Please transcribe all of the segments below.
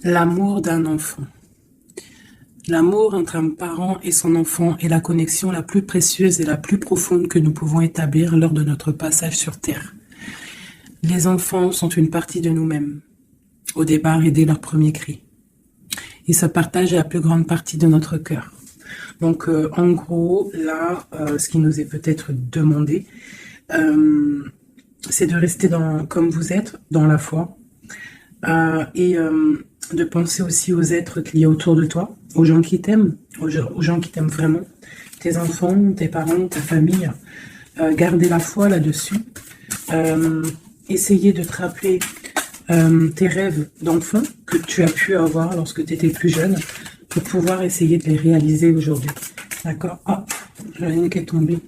L'amour d'un enfant. L'amour entre un parent et son enfant est la connexion la plus précieuse et la plus profonde que nous pouvons établir lors de notre passage sur Terre. Les enfants sont une partie de nous-mêmes, au départ et dès leur premier cri. Ils se partagent la plus grande partie de notre cœur. Donc, en gros, là, ce qui nous est peut-être demandé, c'est de rester comme vous êtes, dans la foi, et de penser aussi aux êtres qu'il y a autour de toi, aux gens qui t'aiment, aux gens qui t'aiment vraiment, tes enfants, tes parents, ta famille. Garder la foi là-dessus. Essayer de te rappeler tes rêves d'enfant que tu as pu avoir lorsque tu étais plus jeune pour pouvoir essayer de les réaliser aujourd'hui. D'accord? Ah, j'en ai une qui est tombée.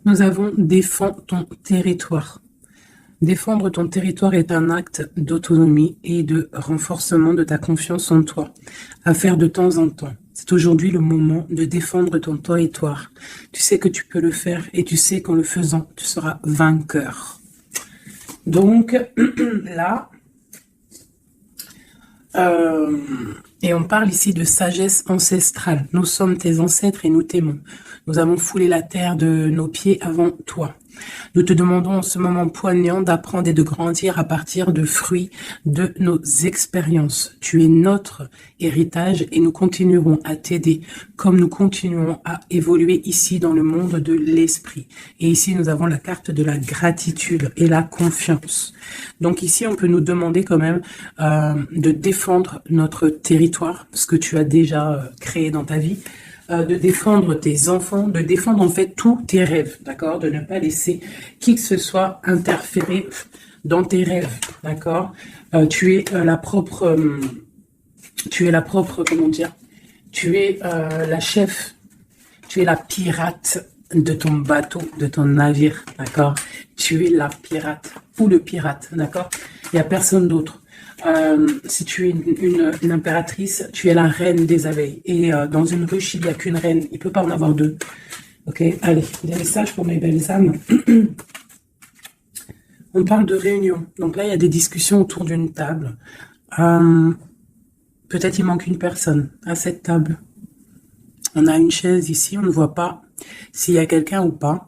Nous avons défends ton territoire. Défendre ton territoire est un acte d'autonomie et de renforcement de ta confiance en toi, à faire de temps en temps. C'est aujourd'hui le moment de défendre ton territoire. Tu sais que tu peux le faire et tu sais qu'en le faisant, tu seras vainqueur. Donc, là, et on parle ici de sagesse ancestrale. Nous sommes tes ancêtres et nous t'aimons. Nous avons foulé la terre de nos pieds avant toi. Nous te demandons en ce moment poignant d'apprendre et de grandir à partir de fruits de nos expériences. Tu es notre héritage et nous continuerons à t'aider comme nous continuons à évoluer ici dans le monde de l'esprit. Et ici, nous avons la carte de la gratitude et la confiance. Donc ici, on peut nous demander quand même de défendre notre territoire, ce que tu as déjà créé dans ta vie, de défendre tes enfants, de défendre en fait tous tes rêves, d'accord? De ne pas laisser qui que ce soit interférer dans tes rêves, d'accord? Tu es la propre, comment dire? Tu es la chef, tu es la pirate de ton bateau, de ton navire, d'accord? Tu es la pirate ou le pirate, d'accord? Il n'y a personne d'autre. Si tu es une impératrice, tu es la reine des abeilles. Et dans une ruche, il n'y a qu'une reine. Il ne peut pas en avoir deux. Ok, allez, des messages pour mes belles âmes. On parle de réunion. Donc là, il y a des discussions autour d'une table. Peut-être il manque une personne à cette table. On a une chaise ici, on ne voit pas s'il y a quelqu'un ou pas.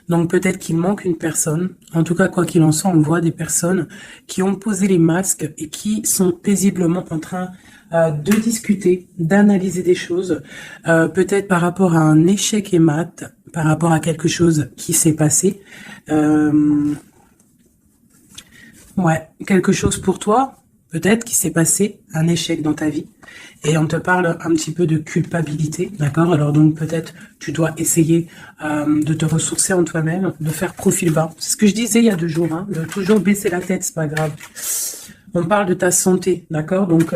Donc peut-être qu'il manque une personne. En tout cas, quoi qu'il en soit, on voit des personnes qui ont posé les masques et qui sont paisiblement en train de discuter, d'analyser des choses, peut-être par rapport à un échec et mat, par rapport à quelque chose qui s'est passé. Ouais, quelque chose pour toi, peut-être qui s'est passé, un échec dans ta vie. Et on te parle un petit peu de culpabilité, d'accord? Alors donc peut-être tu dois essayer de te ressourcer en toi-même, de faire profil bas. C'est ce que je disais il y a 2 jours, hein, de toujours baisser la tête, c'est pas grave. On parle de ta santé, d'accord? Donc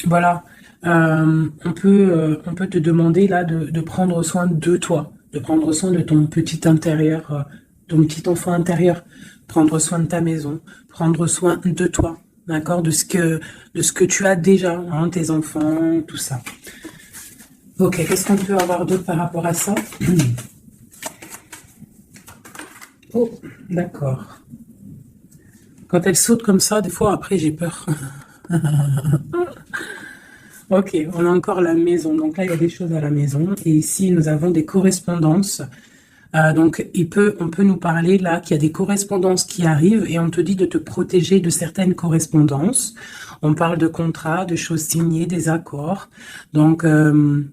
voilà, on peut te demander là de prendre soin de toi, de prendre soin de ton petit intérieur, ton petit enfant intérieur, prendre soin de ta maison, prendre soin de toi. D'accord, de ce que tu as déjà, hein, tes enfants, tout ça. Ok, qu'est-ce qu'on peut avoir d'autre par rapport à ça? Oh, d'accord. Quand elle saute comme ça, des fois, après, j'ai peur. Ok, on a encore la maison. Donc là, il y a des choses à la maison. Et ici, nous avons des correspondances. Donc, on peut nous parler là qu'il y a des correspondances qui arrivent et on te dit de te protéger de certaines correspondances. On parle de contrats, de choses signées, des accords. Donc, il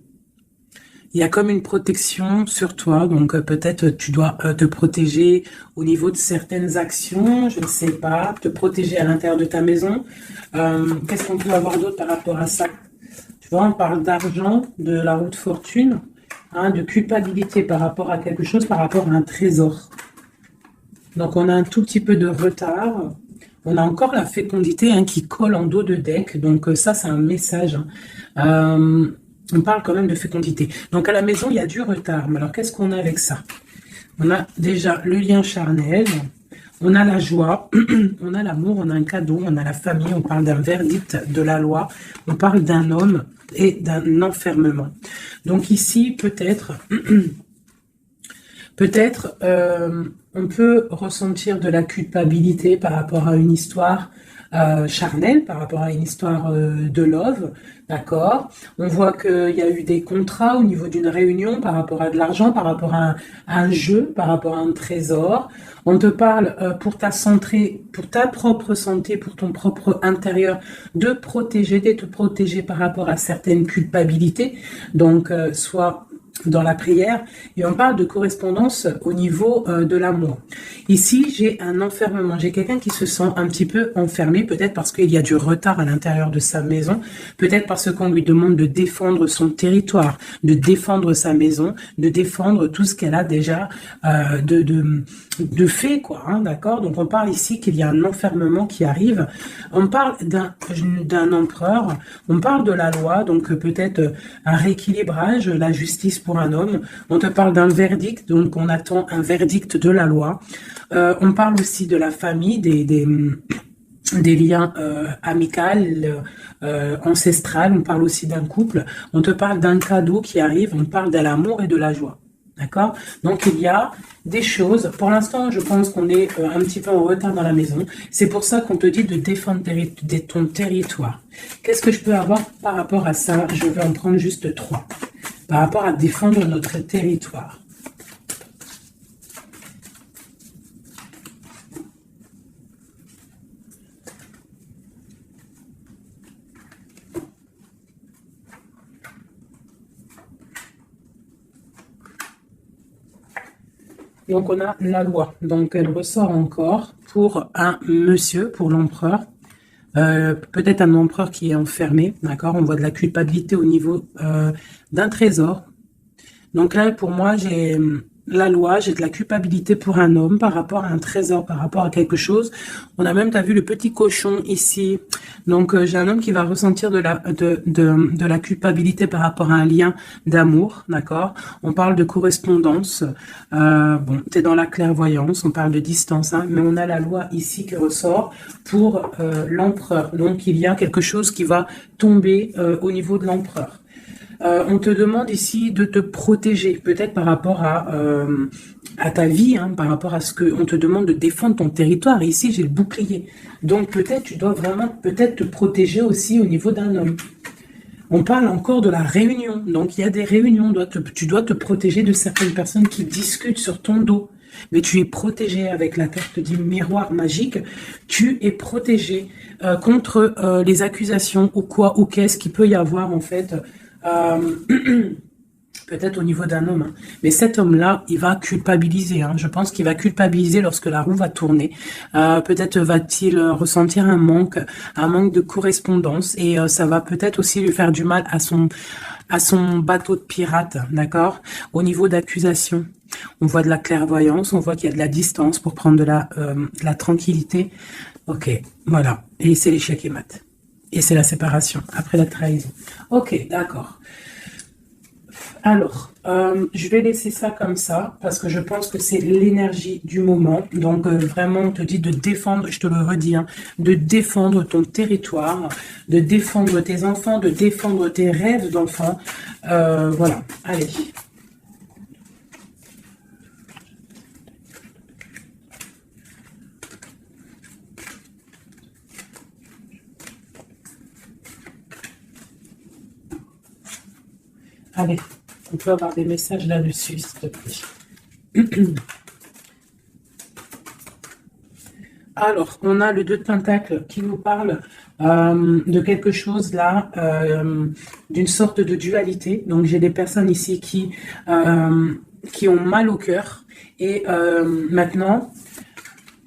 y a comme une protection sur toi. Donc, peut-être tu dois te protéger au niveau de certaines actions. Je ne sais pas, te protéger à l'intérieur de ta maison. Qu'est-ce qu'on peut avoir d'autre par rapport à ça? Tu vois, on parle d'argent, de la roue de fortune. Hein, de culpabilité par rapport à quelque chose, par rapport à un trésor. Donc, on a un tout petit peu de retard. On a encore la fécondité qui colle en dos de deck. Donc, ça, c'est un message. On parle quand même de fécondité. Donc, à la maison, il y a du retard. Mais alors, qu'est-ce qu'on a avec ça? On a déjà le lien charnel. On a la joie, on a l'amour, on a un cadeau, on a la famille, on parle d'un verdict de la loi, on parle d'un homme et d'un enfermement. Donc ici, peut-être, Peut-être on peut ressentir de la culpabilité par rapport à une histoire charnelle, par rapport à une histoire de love, d'accord? On voit qu'il y a eu des contrats au niveau d'une réunion par rapport à de l'argent, par rapport à un jeu, par rapport à un trésor. On te parle pour ta santé, pour ta propre santé, pour ton propre intérieur, de protéger, d'être protégé par rapport à certaines culpabilités. Donc, soit dans la prière, et on parle de correspondance au niveau de l'amour. Ici, j'ai un enfermement, j'ai quelqu'un qui se sent un petit peu enfermé, peut-être parce qu'il y a du retard à l'intérieur de sa maison, peut-être parce qu'on lui demande de défendre son territoire, de défendre sa maison, de défendre tout ce qu'elle a déjà de fait, quoi, hein, d'accord? Donc on parle ici qu'il y a un enfermement qui arrive, on parle d'un empereur, on parle de la loi, donc peut-être un rééquilibrage, la justice pour un homme. On te parle d'un verdict, donc on attend un verdict de la loi. On parle aussi de la famille, des liens amicaux, ancestrales. On parle aussi d'un couple. On te parle d'un cadeau qui arrive. On parle de l'amour et de la joie. D'accord? Donc il y a des choses. Pour l'instant, je pense qu'on est un petit peu en retard dans la maison. C'est pour ça qu'on te dit de défendre ton territoire. Qu'est-ce que je peux avoir par rapport à ça? Je vais en prendre juste 3. Par rapport à défendre notre territoire. Donc on a la loi. Donc elle ressort encore pour un monsieur, pour l'empereur. Peut-être un empereur qui est enfermé, d'accord? On voit de la culpabilité au niveau d'un trésor. Donc là, pour moi, j'ai la loi, j'ai de la culpabilité pour un homme par rapport à un trésor, par rapport à quelque chose. On a même, t'as vu le petit cochon ici. Donc j'ai un homme qui va ressentir de la culpabilité par rapport à un lien d'amour, d'accord? On parle de correspondance. Bon, t'es dans la clairvoyance, on parle de distance, hein, mais on a la loi ici qui ressort pour l'empereur. Donc il y a quelque chose qui va tomber au niveau de l'empereur. On te demande ici de te protéger, peut-être par rapport à ta vie, hein, par rapport à ce que on te demande de défendre ton territoire. Et ici, j'ai le bouclier. Donc peut-être tu dois vraiment peut-être te protéger aussi au niveau d'un homme. On parle encore de la réunion. Donc il y a des réunions. Tu dois te protéger de certaines personnes qui discutent sur ton dos. Mais tu es protégé avec la carte du miroir magique. Tu es protégé contre les accusations ou quoi ou qu'est-ce qu'il peut y avoir en fait. Peut-être au niveau d'un homme, hein. Mais cet homme-là, il va culpabiliser. Hein. Je pense qu'il va culpabiliser lorsque la roue va tourner. Peut-être va-t-il ressentir un manque de correspondance, et ça va peut-être aussi lui faire du mal à son bateau de pirate, d'accord? Au niveau d'accusation, on voit de la clairvoyance, on voit qu'il y a de la distance pour prendre de la tranquillité. Ok, voilà. Et c'est l'échec et mat. Et c'est la séparation, après la trahison. Ok, d'accord. Alors, je vais laisser ça comme ça, parce que je pense que c'est l'énergie du moment. Donc, vraiment, on te dit de défendre, je te le redis, hein, de défendre ton territoire, de défendre tes enfants, de défendre tes rêves d'enfants. Voilà, allez. Allez, on peut avoir des messages là-dessus, s'il te plaît. Alors, on a le 2 de Pentacle qui nous parle de quelque chose là, d'une sorte de dualité. Donc, j'ai des personnes ici qui ont mal au cœur. Et maintenant,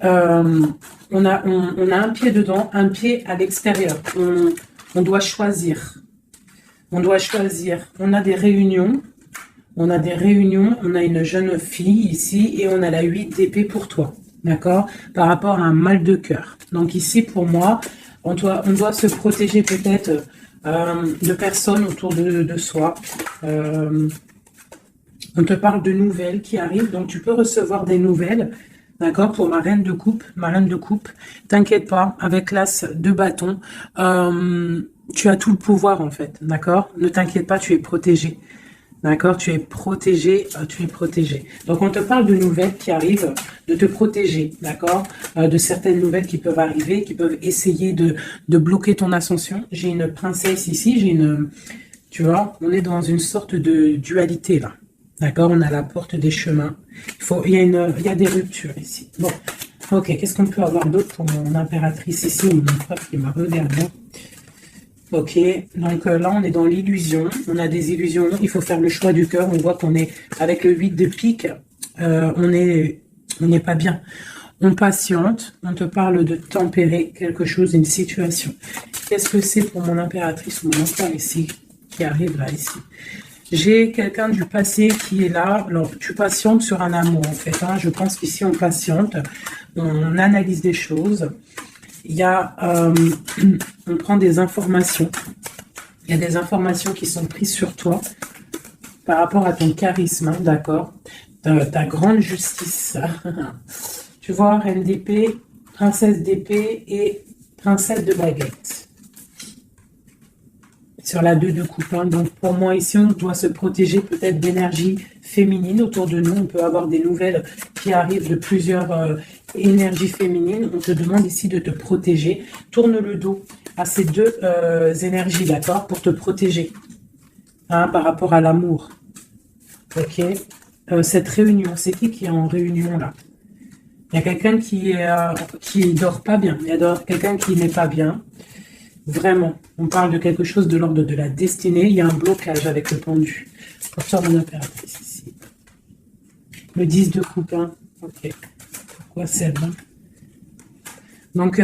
on a un pied dedans, un pied à l'extérieur. On doit choisir. On doit choisir. On a des réunions. On a une jeune fille ici et on a la 8 d'épée pour toi. D'accord? Par rapport à un mal de cœur. Donc ici, pour moi, on doit se protéger peut-être de personnes autour de soi. On te parle de nouvelles qui arrivent. Donc tu peux recevoir des nouvelles. D'accord? Pour ma reine de coupe. T'inquiète pas, avec l'as de bâton. Tu as tout le pouvoir en fait, d'accord? Ne t'inquiète pas, tu es protégé. D'accord? Tu es protégé, tu es protégé. Donc, on te parle de nouvelles qui arrivent, de te protéger, d'accord? De certaines nouvelles qui peuvent arriver, qui peuvent essayer de bloquer ton ascension. J'ai une princesse ici, tu vois, on est dans une sorte de dualité, là. D'accord? On a la porte des chemins. Il y a des ruptures ici. Bon. Ok, qu'est-ce qu'on peut avoir d'autre pour mon impératrice ici, mon empereur qui m'a regardé? Ok, donc là on est dans l'illusion, on a des illusions, il faut faire le choix du cœur, on voit qu'on est avec le 8 de pique, on n'est pas bien. On patiente, on te parle de tempérer quelque chose, une situation. Qu'est-ce que c'est pour mon impératrice ou mon empereur ici, qui arrive là ici? J'ai quelqu'un du passé qui est là. Alors, tu patientes sur un amour, en fait. Hein. Je pense qu'ici, on patiente, on analyse des choses. Il y a, on prend des informations. Il y a des informations qui sont prises sur toi par rapport à ton charisme, hein, d'accord? Ta grande justice. Tu vois, reine d'épée, princesse d'épée et princesse de baguette. Sur la 2 de coupe. Hein. Donc, pour moi, ici, on doit se protéger peut-être d'énergie féminine autour de nous. On peut avoir des nouvelles qui arrivent de plusieurs énergies féminines. On te demande ici de te protéger. Tourne le dos à ces deux énergies, d'accord, pour te protéger hein, par rapport à l'amour. Ok. Cette réunion, c'est qui est en réunion là? Il y a quelqu'un qui dort pas bien. Il y a quelqu'un qui n'est pas bien. Vraiment, on parle de quelque chose de l'ordre de la destinée. Il y a un blocage avec le pendu. Pour faire mon impératrice ici. Le 10 de coupe. Hein. Ok. Pourquoi celle-là? Donc,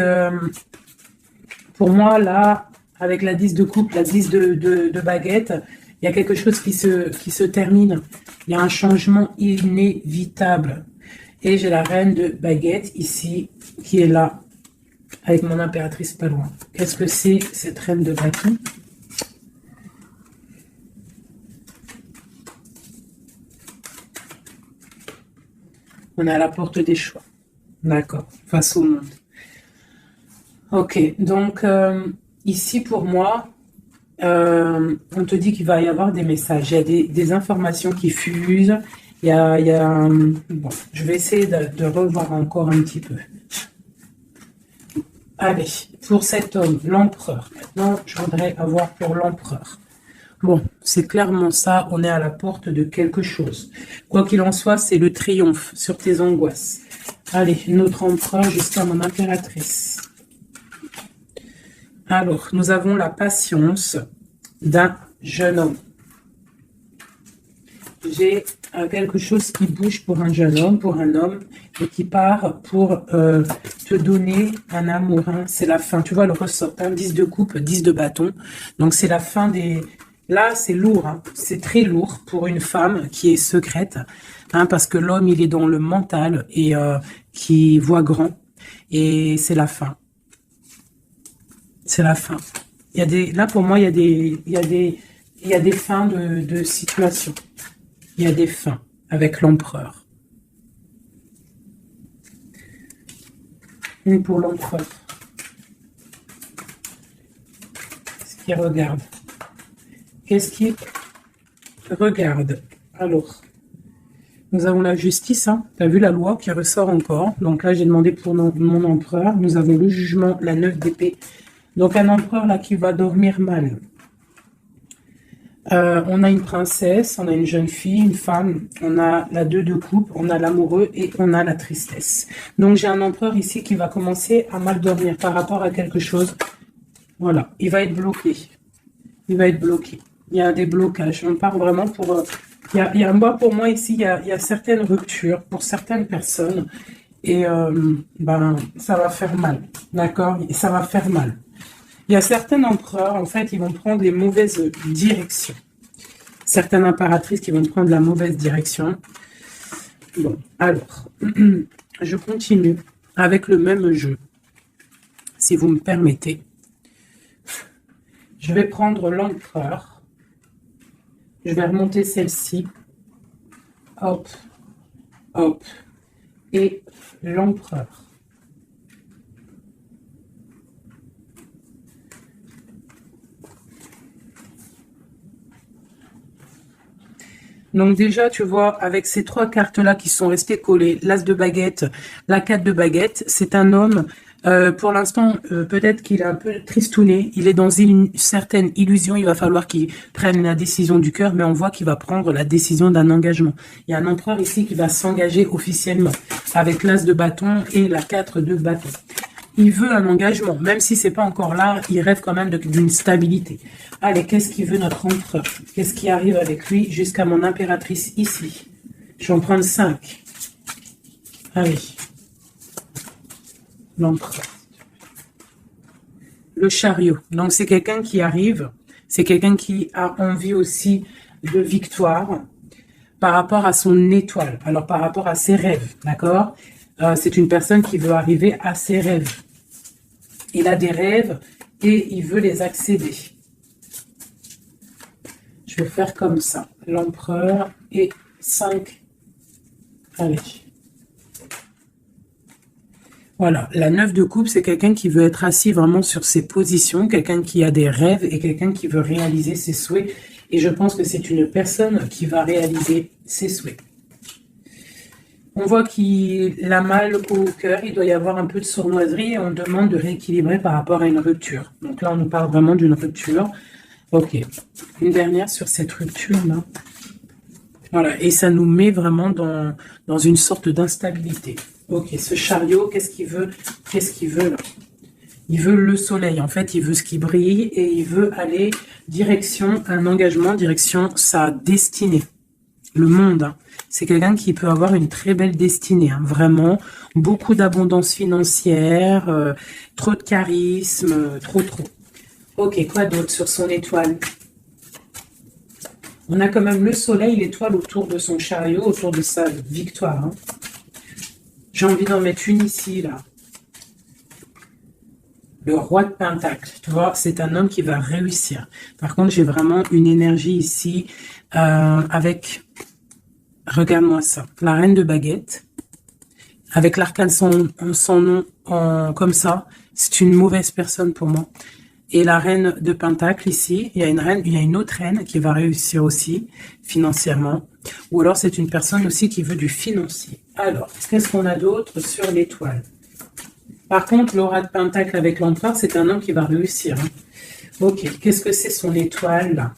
pour moi, là, avec la 10 de coupe, la 10 de baguette, il y a quelque chose qui se termine. Il y a un changement inévitable. Et j'ai la reine de baguette ici, qui est là, avec mon impératrice pas loin. Qu'est-ce que c'est cette reine de bâton? On est à la porte des choix. D'accord, face au monde. Ok, donc ici pour moi, on te dit qu'il va y avoir des messages, il y a des informations qui fusent, bon, je vais essayer de revoir encore un petit peu. Allez, pour cet homme, l'empereur, maintenant je voudrais avoir pour l'empereur. Bon, c'est clairement ça, on est à la porte de quelque chose. Quoi qu'il en soit, c'est le triomphe sur tes angoisses. Allez, notre empereur jusqu'à mon impératrice. Alors, nous avons la patience d'un jeune homme. J'ai quelque chose qui bouge pour un jeune homme, pour un homme, et qui part pour te donner un amour. Hein. C'est la fin. Tu vois le ressort, hein, 10 de coupe, 10 de bâton. Donc, c'est la fin des... Là, c'est lourd. Hein. C'est très lourd pour une femme qui est secrète. Hein, parce que l'homme, il est dans le mental et qui voit grand. Et c'est la fin. C'est la fin. Il y a des, là, pour moi, il y a des fins de situation. Il y a des fins avec l'empereur. Une pour l'empereur. Qu'est-ce qu'il regarde? Qu'est-ce qu'il regarde? Alors, nous avons la justice. Hein. Tu as vu la loi qui ressort encore. Donc là, j'ai demandé pour mon empereur. Nous avons le jugement, la 9 d'épée. Donc un empereur là qui va dormir mal. On a une princesse, on a une jeune fille, une femme, on a la 2 de coupe, on a l'amoureux et on a la tristesse. Donc j'ai un empereur ici qui va commencer à mal dormir par rapport à quelque chose. Voilà, il va être bloqué. Il va être bloqué. Il y a des blocages. On part vraiment pour... moi, pour moi ici, il y a certaines ruptures pour certaines personnes. Et ben, ça va faire mal. D'accord? Ça va faire mal. Il y a certains empereurs, en fait, ils vont prendre les mauvaises directions. Certaines impératrices qui vont prendre la mauvaise direction. Bon, alors, je continue avec le même jeu, si vous me permettez. Je vais prendre l'empereur. Je vais remonter celle-ci. Hop, hop. Et l'empereur. Donc déjà, tu vois, avec ces trois cartes-là qui sont restées collées, l'As de baguette, la 4 de baguette, c'est un homme, pour l'instant, peut-être qu'il est un peu tristouné, il est dans une certaine illusion, il va falloir qu'il prenne la décision du cœur, mais on voit qu'il va prendre la décision d'un engagement. Il y a un empereur ici qui va s'engager officiellement, avec l'As de bâton et la 4 de bâton. Il veut un engagement, même si c'est pas encore là, il rêve quand même d'une stabilité. Allez, qu'est-ce qu'il veut notre empereur? Qu'est-ce qui arrive avec lui jusqu'à mon impératrice ici? Je vais en prendre 5. Allez. L'empereur. Le chariot. Donc c'est quelqu'un qui arrive, c'est quelqu'un qui a envie aussi de victoire par rapport à son étoile, alors par rapport à ses rêves, d'accord? C'est une personne qui veut arriver à ses rêves. Il a des rêves et il veut les accéder. Je vais faire comme ça. L'empereur et 5. Allez. Voilà. La 9 de coupe, c'est quelqu'un qui veut être assis vraiment sur ses positions, quelqu'un qui a des rêves et quelqu'un qui veut réaliser ses souhaits. Et je pense que c'est une personne qui va réaliser ses souhaits. On voit qu'il a mal au cœur, il doit y avoir un peu de sournoiserie et on demande de rééquilibrer par rapport à une rupture. Donc là, on nous parle vraiment d'une rupture. Ok. Une dernière sur cette rupture-là. Voilà. Et ça nous met vraiment dans une sorte d'instabilité. Ok. Ce chariot, qu'est-ce qu'il veut? Qu'est-ce qu'il veut là? Il veut le soleil. En fait, il veut ce qui brille et il veut aller direction un engagement, direction sa destinée. Le monde, hein. C'est quelqu'un qui peut avoir une très belle destinée, hein, vraiment. Beaucoup d'abondance financière, trop de charisme, trop. Ok, quoi d'autre sur son étoile? On a quand même le soleil, l'étoile autour de son chariot, autour de sa victoire. Hein. J'ai envie d'en mettre une ici, là. Le roi de Pentacle, tu vois, c'est un homme qui va réussir. Par contre, j'ai vraiment une énergie ici avec... Regarde-moi ça. La reine de baguette. Avec l'arcane son nom comme ça. C'est une mauvaise personne pour moi. Et la reine de Pentacle ici. Il y a une autre reine qui va réussir aussi financièrement. Ou alors c'est une personne aussi qui veut du financier. Alors, qu'est-ce qu'on a d'autre sur l'étoile? Par contre, l'aura de Pentacle avec l'empereur, c'est un homme qui va réussir. Hein. Ok, qu'est-ce que c'est son étoile là?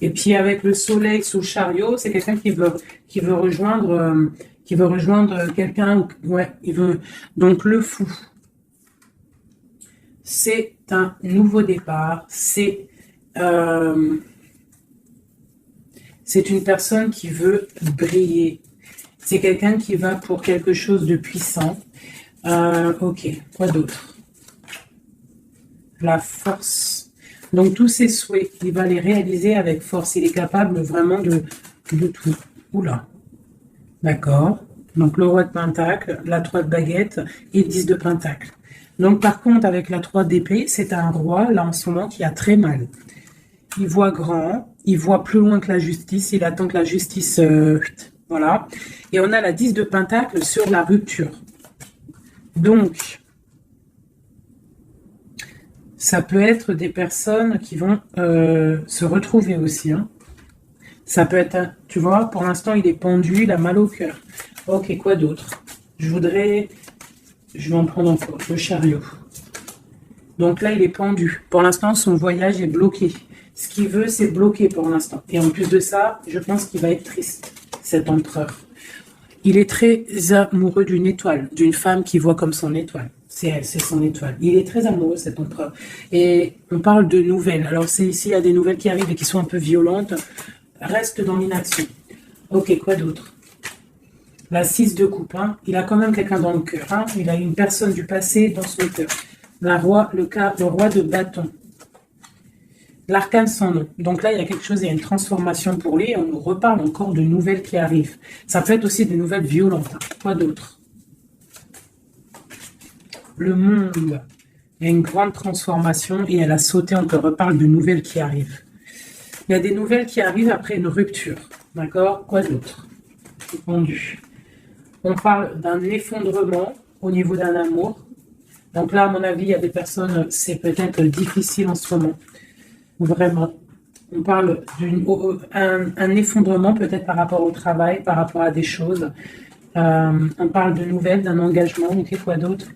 Et puis avec le soleil sous le chariot, c'est quelqu'un qui veut rejoindre quelqu'un. Ouais, il veut. Donc le fou, c'est un nouveau départ. C'est une personne qui veut briller. C'est quelqu'un qui va pour quelque chose de puissant. Ok, quoi d'autre? La force. Donc, tous ses souhaits, il va les réaliser avec force. Il est capable vraiment de tout. Oula. D'accord. Donc, le roi de Pentacle, la 3 de baguette et 10 de Pentacle. Donc, par contre, avec la 3 d'épée, c'est un roi, là, en ce moment, qui a très mal. Il voit grand, il voit plus loin que la justice, il attend que la justice... voilà. Et on a la 10 de Pentacle sur la rupture. Donc... ça peut être des personnes qui vont se retrouver aussi. Hein. Ça peut être, tu vois, pour l'instant, il est pendu, il a mal au cœur. Ok, quoi d'autre? Je vais en prendre encore, le chariot. Donc là, il est pendu. Pour l'instant, son voyage est bloqué. Ce qu'il veut, c'est bloqué pour l'instant. Et en plus de ça, je pense qu'il va être triste, cet empereur. Il est très amoureux d'une étoile, d'une femme qui voit comme son étoile. C'est elle, c'est son étoile. Il est très amoureux, cet empereur. Et on parle de nouvelles. Alors, s'il y a des nouvelles qui arrivent et qui sont un peu violentes, reste dans l'inaction. Ok, quoi d'autre? La 6 de coupe. Hein. Il a quand même quelqu'un dans le cœur. Hein. Il a une personne du passé dans son cœur. Le roi de bâton. L'arcane sans nom. Donc là, il y a quelque chose, il y a une transformation pour lui. Et on nous reparle encore de nouvelles qui arrivent. Ça peut être aussi des nouvelles violentes. Hein. Quoi d'autre? Le monde. Il y a une grande transformation et elle a sauté. On te reparle de nouvelles qui arrivent. Il y a des nouvelles qui arrivent après une rupture. D'accord? Quoi d'autre? Pendu. On parle d'un effondrement au niveau d'un amour. Donc là, à mon avis, il y a des personnes, c'est peut-être difficile en ce moment. Vraiment. On parle d'un effondrement peut-être par rapport au travail, par rapport à des choses. On parle de nouvelles, d'un engagement, ok, quoi d'autre?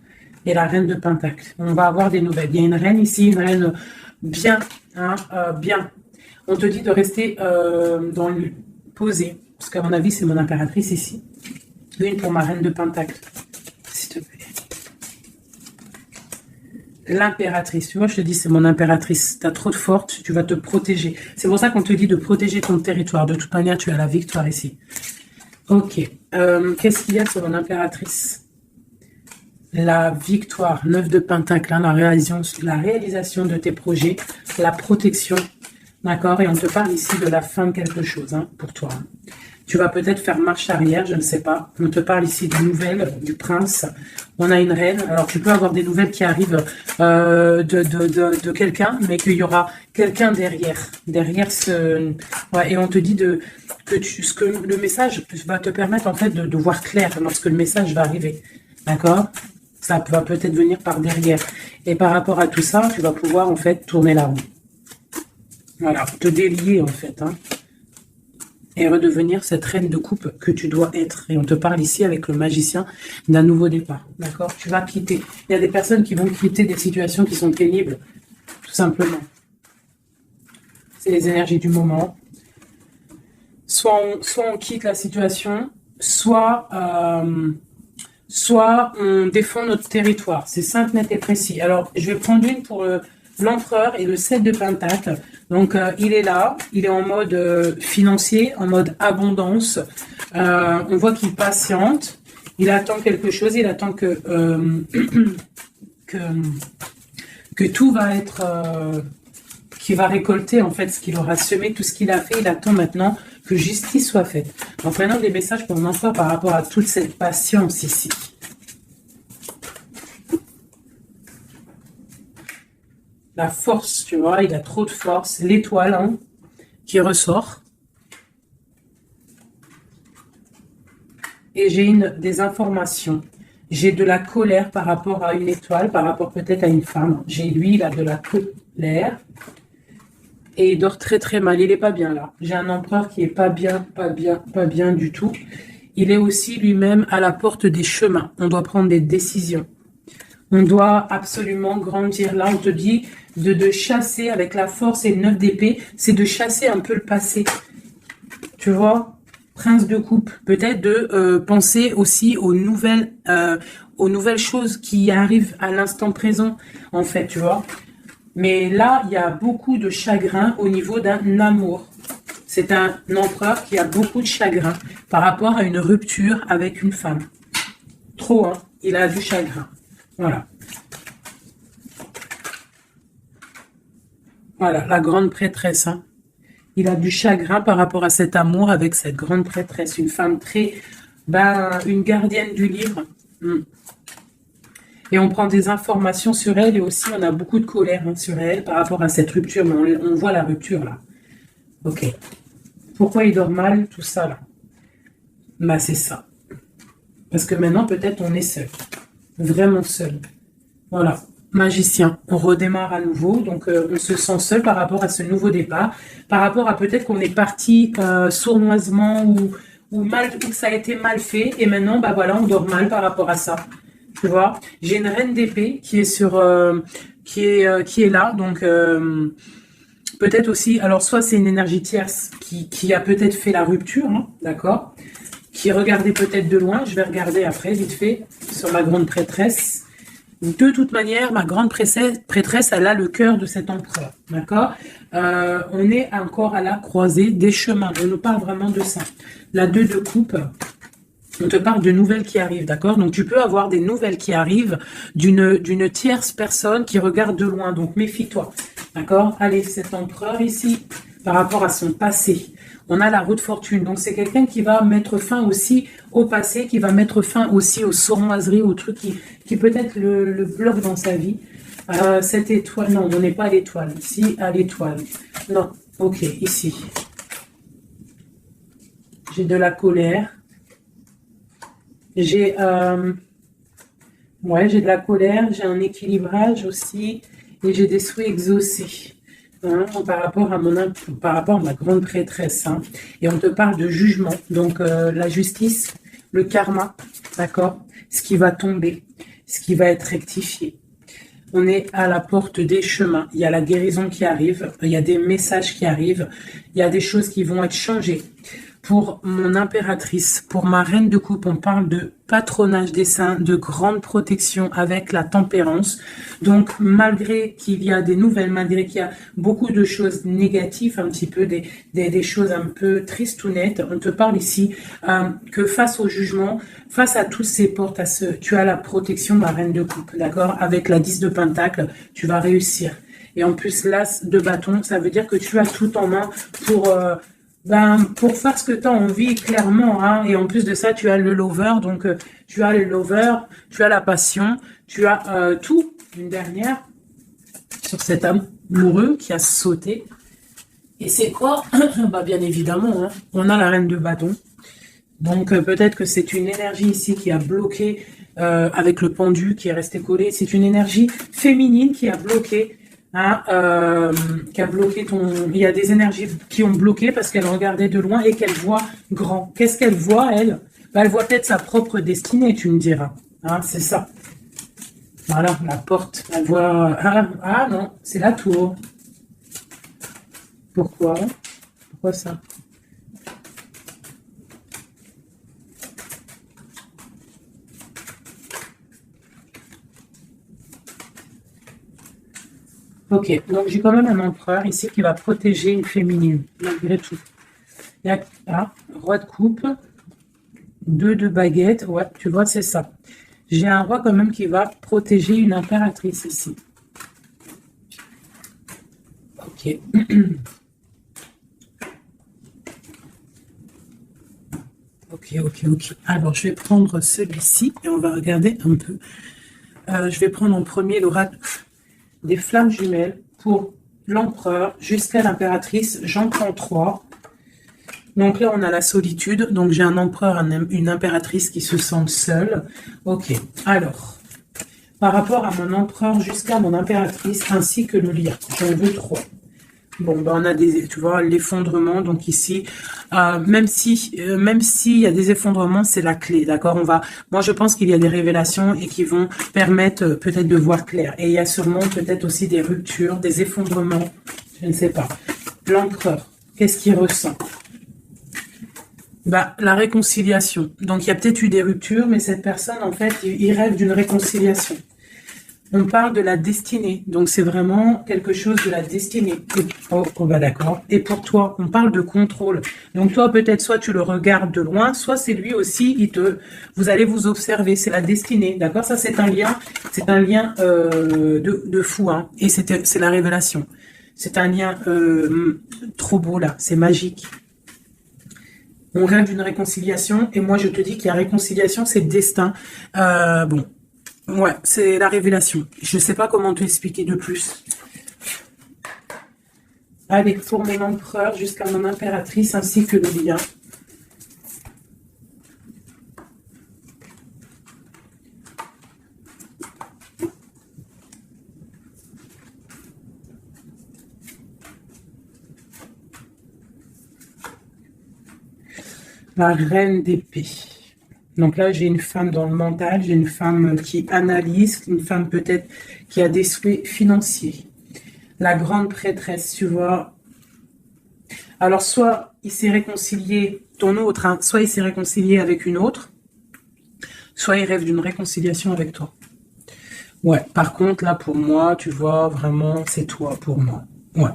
Et la reine de Pentacle. On va avoir des nouvelles. Il y a une reine ici, une reine bien, hein, bien. On te dit de rester posée, parce qu'à mon avis, c'est mon impératrice ici. Une pour ma reine de Pentacle, s'il te plaît. L'impératrice, tu vois, je te dis, c'est mon impératrice. Tu as trop de force, tu vas te protéger. C'est pour ça qu'on te dit de protéger ton territoire. De toute manière, tu as la victoire ici. Ok. Qu'est-ce qu'il y a sur mon impératrice? La victoire, 9 de Pentacle, hein, la réalisation de tes projets, la protection. D'accord? Et on te parle ici de la fin de quelque chose, hein, pour toi. Hein. Tu vas peut-être faire marche arrière, je ne sais pas. On te parle ici de nouvelles, du prince. On a une reine. Alors, tu peux avoir des nouvelles qui arrivent de quelqu'un, mais qu'il y aura quelqu'un derrière. Derrière ce... Ouais, et on te dit que le message va te permettre, en fait, de voir clair lorsque le message va arriver. D'accord? Ça va peut-être venir par derrière. Et par rapport à tout ça, tu vas pouvoir, en fait, tourner la roue. Voilà, te délier, en fait, hein. Et redevenir cette reine de coupe que tu dois être. Et on te parle ici avec le magicien d'un nouveau départ. D'accord? Tu vas quitter. Il y a des personnes qui vont quitter des situations qui sont pénibles, tout simplement. C'est les énergies du moment. Soit on quitte la situation, soit on défend notre territoire. C'est simple, net et précis. Alors, je vais prendre une pour l'empereur et le 7 de Pentacle. Donc, il est là, il est en mode financier, en mode abondance. On voit qu'il patiente, il attend quelque chose, il attend que tout va être... qu'il va récolter en fait ce qu'il aura semé, tout ce qu'il a fait. Il attend maintenant que justice soit faite. Donc maintenant des messages pour l'empereur par rapport à toute cette patience ici. La force, tu vois, il a trop de force. L'étoile hein, qui ressort. Et j'ai des informations. J'ai de la colère par rapport à une étoile, par rapport peut-être à une femme. J'ai lui, il a de la colère. Et il dort très très mal, il est pas bien là. J'ai un empereur qui est pas bien du tout. Il est aussi lui-même à la porte des chemins. On doit prendre des décisions. On doit absolument grandir. Là, on te dit de chasser avec la force et le 9 d'épée. C'est de chasser un peu le passé. Tu vois, prince de coupe. Peut-être de penser aussi aux nouvelles choses qui arrivent à l'instant présent, en fait, tu vois. Mais là, il y a beaucoup de chagrin au niveau d'un amour. C'est un empereur qui a beaucoup de chagrin par rapport à une rupture avec une femme. Trop, hein. Il a du chagrin. Voilà. Voilà, la grande prêtresse. Hein. Il a du chagrin par rapport à cet amour avec cette grande prêtresse. Une femme très... une gardienne du livre. Et on prend des informations sur elle et aussi on a beaucoup de colère hein, sur elle par rapport à cette rupture. Mais on voit la rupture là. Ok. Pourquoi il dort mal, tout ça là? Bah c'est ça. Parce que maintenant peut-être on est seul. Vraiment seul. Voilà. Magicien. On redémarre à nouveau. Donc on se sent seul par rapport à ce nouveau départ. Par rapport à peut-être qu'on est parti sournoisement ou que ça a été mal fait. Et maintenant, bah voilà, on dort mal par rapport à ça. Tu vois, j'ai une reine d'épée qui est qui est là, donc peut-être aussi, alors soit c'est une énergie tierce qui a peut-être fait la rupture, hein, d'accord, qui regardait peut-être de loin. Je vais regarder après vite fait sur ma grande prêtresse. De toute manière, ma grande prêtresse, elle a le cœur de cet empereur, d'accord. On est encore à la croisée des chemins. On nous parle vraiment de ça. La 2 de coupe. On te parle de nouvelles qui arrivent, d'accord? Donc, tu peux avoir des nouvelles qui arrivent d'une tierce personne qui regarde de loin. Donc, méfie-toi, d'accord? Allez, cet empereur ici, par rapport à son passé, on a la roue de fortune. Donc, c'est quelqu'un qui va mettre fin aussi au passé, qui va mettre fin aussi aux sournoiseries, aux trucs qui peut-être le bloquent dans sa vie. Cette étoile, non, on n'est pas à l'étoile. Ici, à l'étoile. Non, ok, ici. J'ai de la colère. J'ai j'ai de la colère, j'ai un équilibrage aussi, et j'ai des souhaits exaucés. hein, par rapport à ma grande prêtresse, hein, et on te parle de jugement, donc la justice, le karma, d'accord, ce qui va tomber, ce qui va être rectifié. On est à la porte des chemins, il y a la guérison qui arrive, il y a des messages qui arrivent, il y a des choses qui vont être changées. Pour mon impératrice, pour ma reine de coupe, on parle de patronage des saints, de grande protection avec la tempérance. Donc, malgré qu'il y a des nouvelles, malgré qu'il y a beaucoup de choses négatives, un petit peu des choses un peu tristounettes, on te parle ici que face au jugement, face à toutes ces portes, tu as la protection de ma reine de coupe, d'accord? Avec la 10 de pentacle, tu vas réussir. Et en plus, l'as de bâton, ça veut dire que tu as tout en main pour faire ce que tu as envie, clairement, hein. Et en plus de ça, tu as le lover, donc tu as le lover, tu as la passion, tu as tout, une dernière, sur cet amoureux qui a sauté. Et c'est quoi? Bah, bien évidemment, hein, on a la reine de bâton. Donc peut-être que c'est une énergie ici qui a bloqué avec le pendu qui est resté collé. C'est une énergie féminine qui a bloqué. Hein, qui a bloqué ton. Il y a des énergies qui ont bloqué parce qu'elle regardait de loin et qu'elle voit grand. Qu'est-ce qu'elle voit, elle? Bah, elle voit peut-être sa propre destinée, tu me diras. Hein, c'est ça. Voilà, la porte. Elle voit. Ah non, c'est la tour. Pourquoi? Pourquoi ça? Ok, donc j'ai quand même un empereur ici qui va protéger une féminine, malgré tout. Il y a roi de coupe, 2 de baguette, ouais, tu vois, c'est ça. J'ai un roi quand même qui va protéger une impératrice ici. Ok. Ok. Alors, je vais prendre celui-ci et on va regarder un peu. Je vais prendre en premier l'oracle des flammes jumelles pour l'empereur jusqu'à l'impératrice. J'en prends 3. Donc là, on a la solitude. Donc j'ai un empereur, une impératrice qui se sent seule. Ok. Alors, par rapport à mon empereur jusqu'à mon impératrice, ainsi que le lien. J'en veux 3. Bon, ben on a tu vois, l'effondrement. Donc ici, même s'il y a des effondrements, c'est la clé, d'accord. Moi, je pense qu'il y a des révélations et qui vont permettre peut-être de voir clair. Et il y a sûrement peut-être aussi des ruptures, des effondrements. Je ne sais pas. L'empereur, qu'est-ce qu'il ressent? Bah, la réconciliation. Donc, il y a peut-être eu des ruptures, mais cette personne, en fait, il rêve d'une réconciliation. On parle de la destinée, donc c'est vraiment quelque chose de la destinée. Oh, bah d'accord. Et pour toi, on parle de contrôle. Donc toi, peut-être soit tu le regardes de loin, soit c'est lui aussi, vous allez vous observer. C'est la destinée, d'accord. Ça, c'est un lien de fou, hein. Et c'est la révélation. C'est un lien trop beau là, c'est magique. On rêve d'une réconciliation, et moi je te dis qu'il y a réconciliation, c'est le destin. Bon. Ouais, c'est la révélation. Je ne sais pas comment te expliquer de plus. Allez, pour mon empereur jusqu'à mon impératrice ainsi que le lien. La reine d'épée. Donc là, j'ai une femme dans le mental, j'ai une femme qui analyse, une femme peut-être qui a des souhaits financiers. La grande prêtresse, tu vois. Alors, soit il s'est réconcilié, ton autre, hein, soit il s'est réconcilié avec une autre, soit il rêve d'une réconciliation avec toi. Ouais, par contre, là, pour moi, tu vois, vraiment, c'est toi, pour moi. Ouais,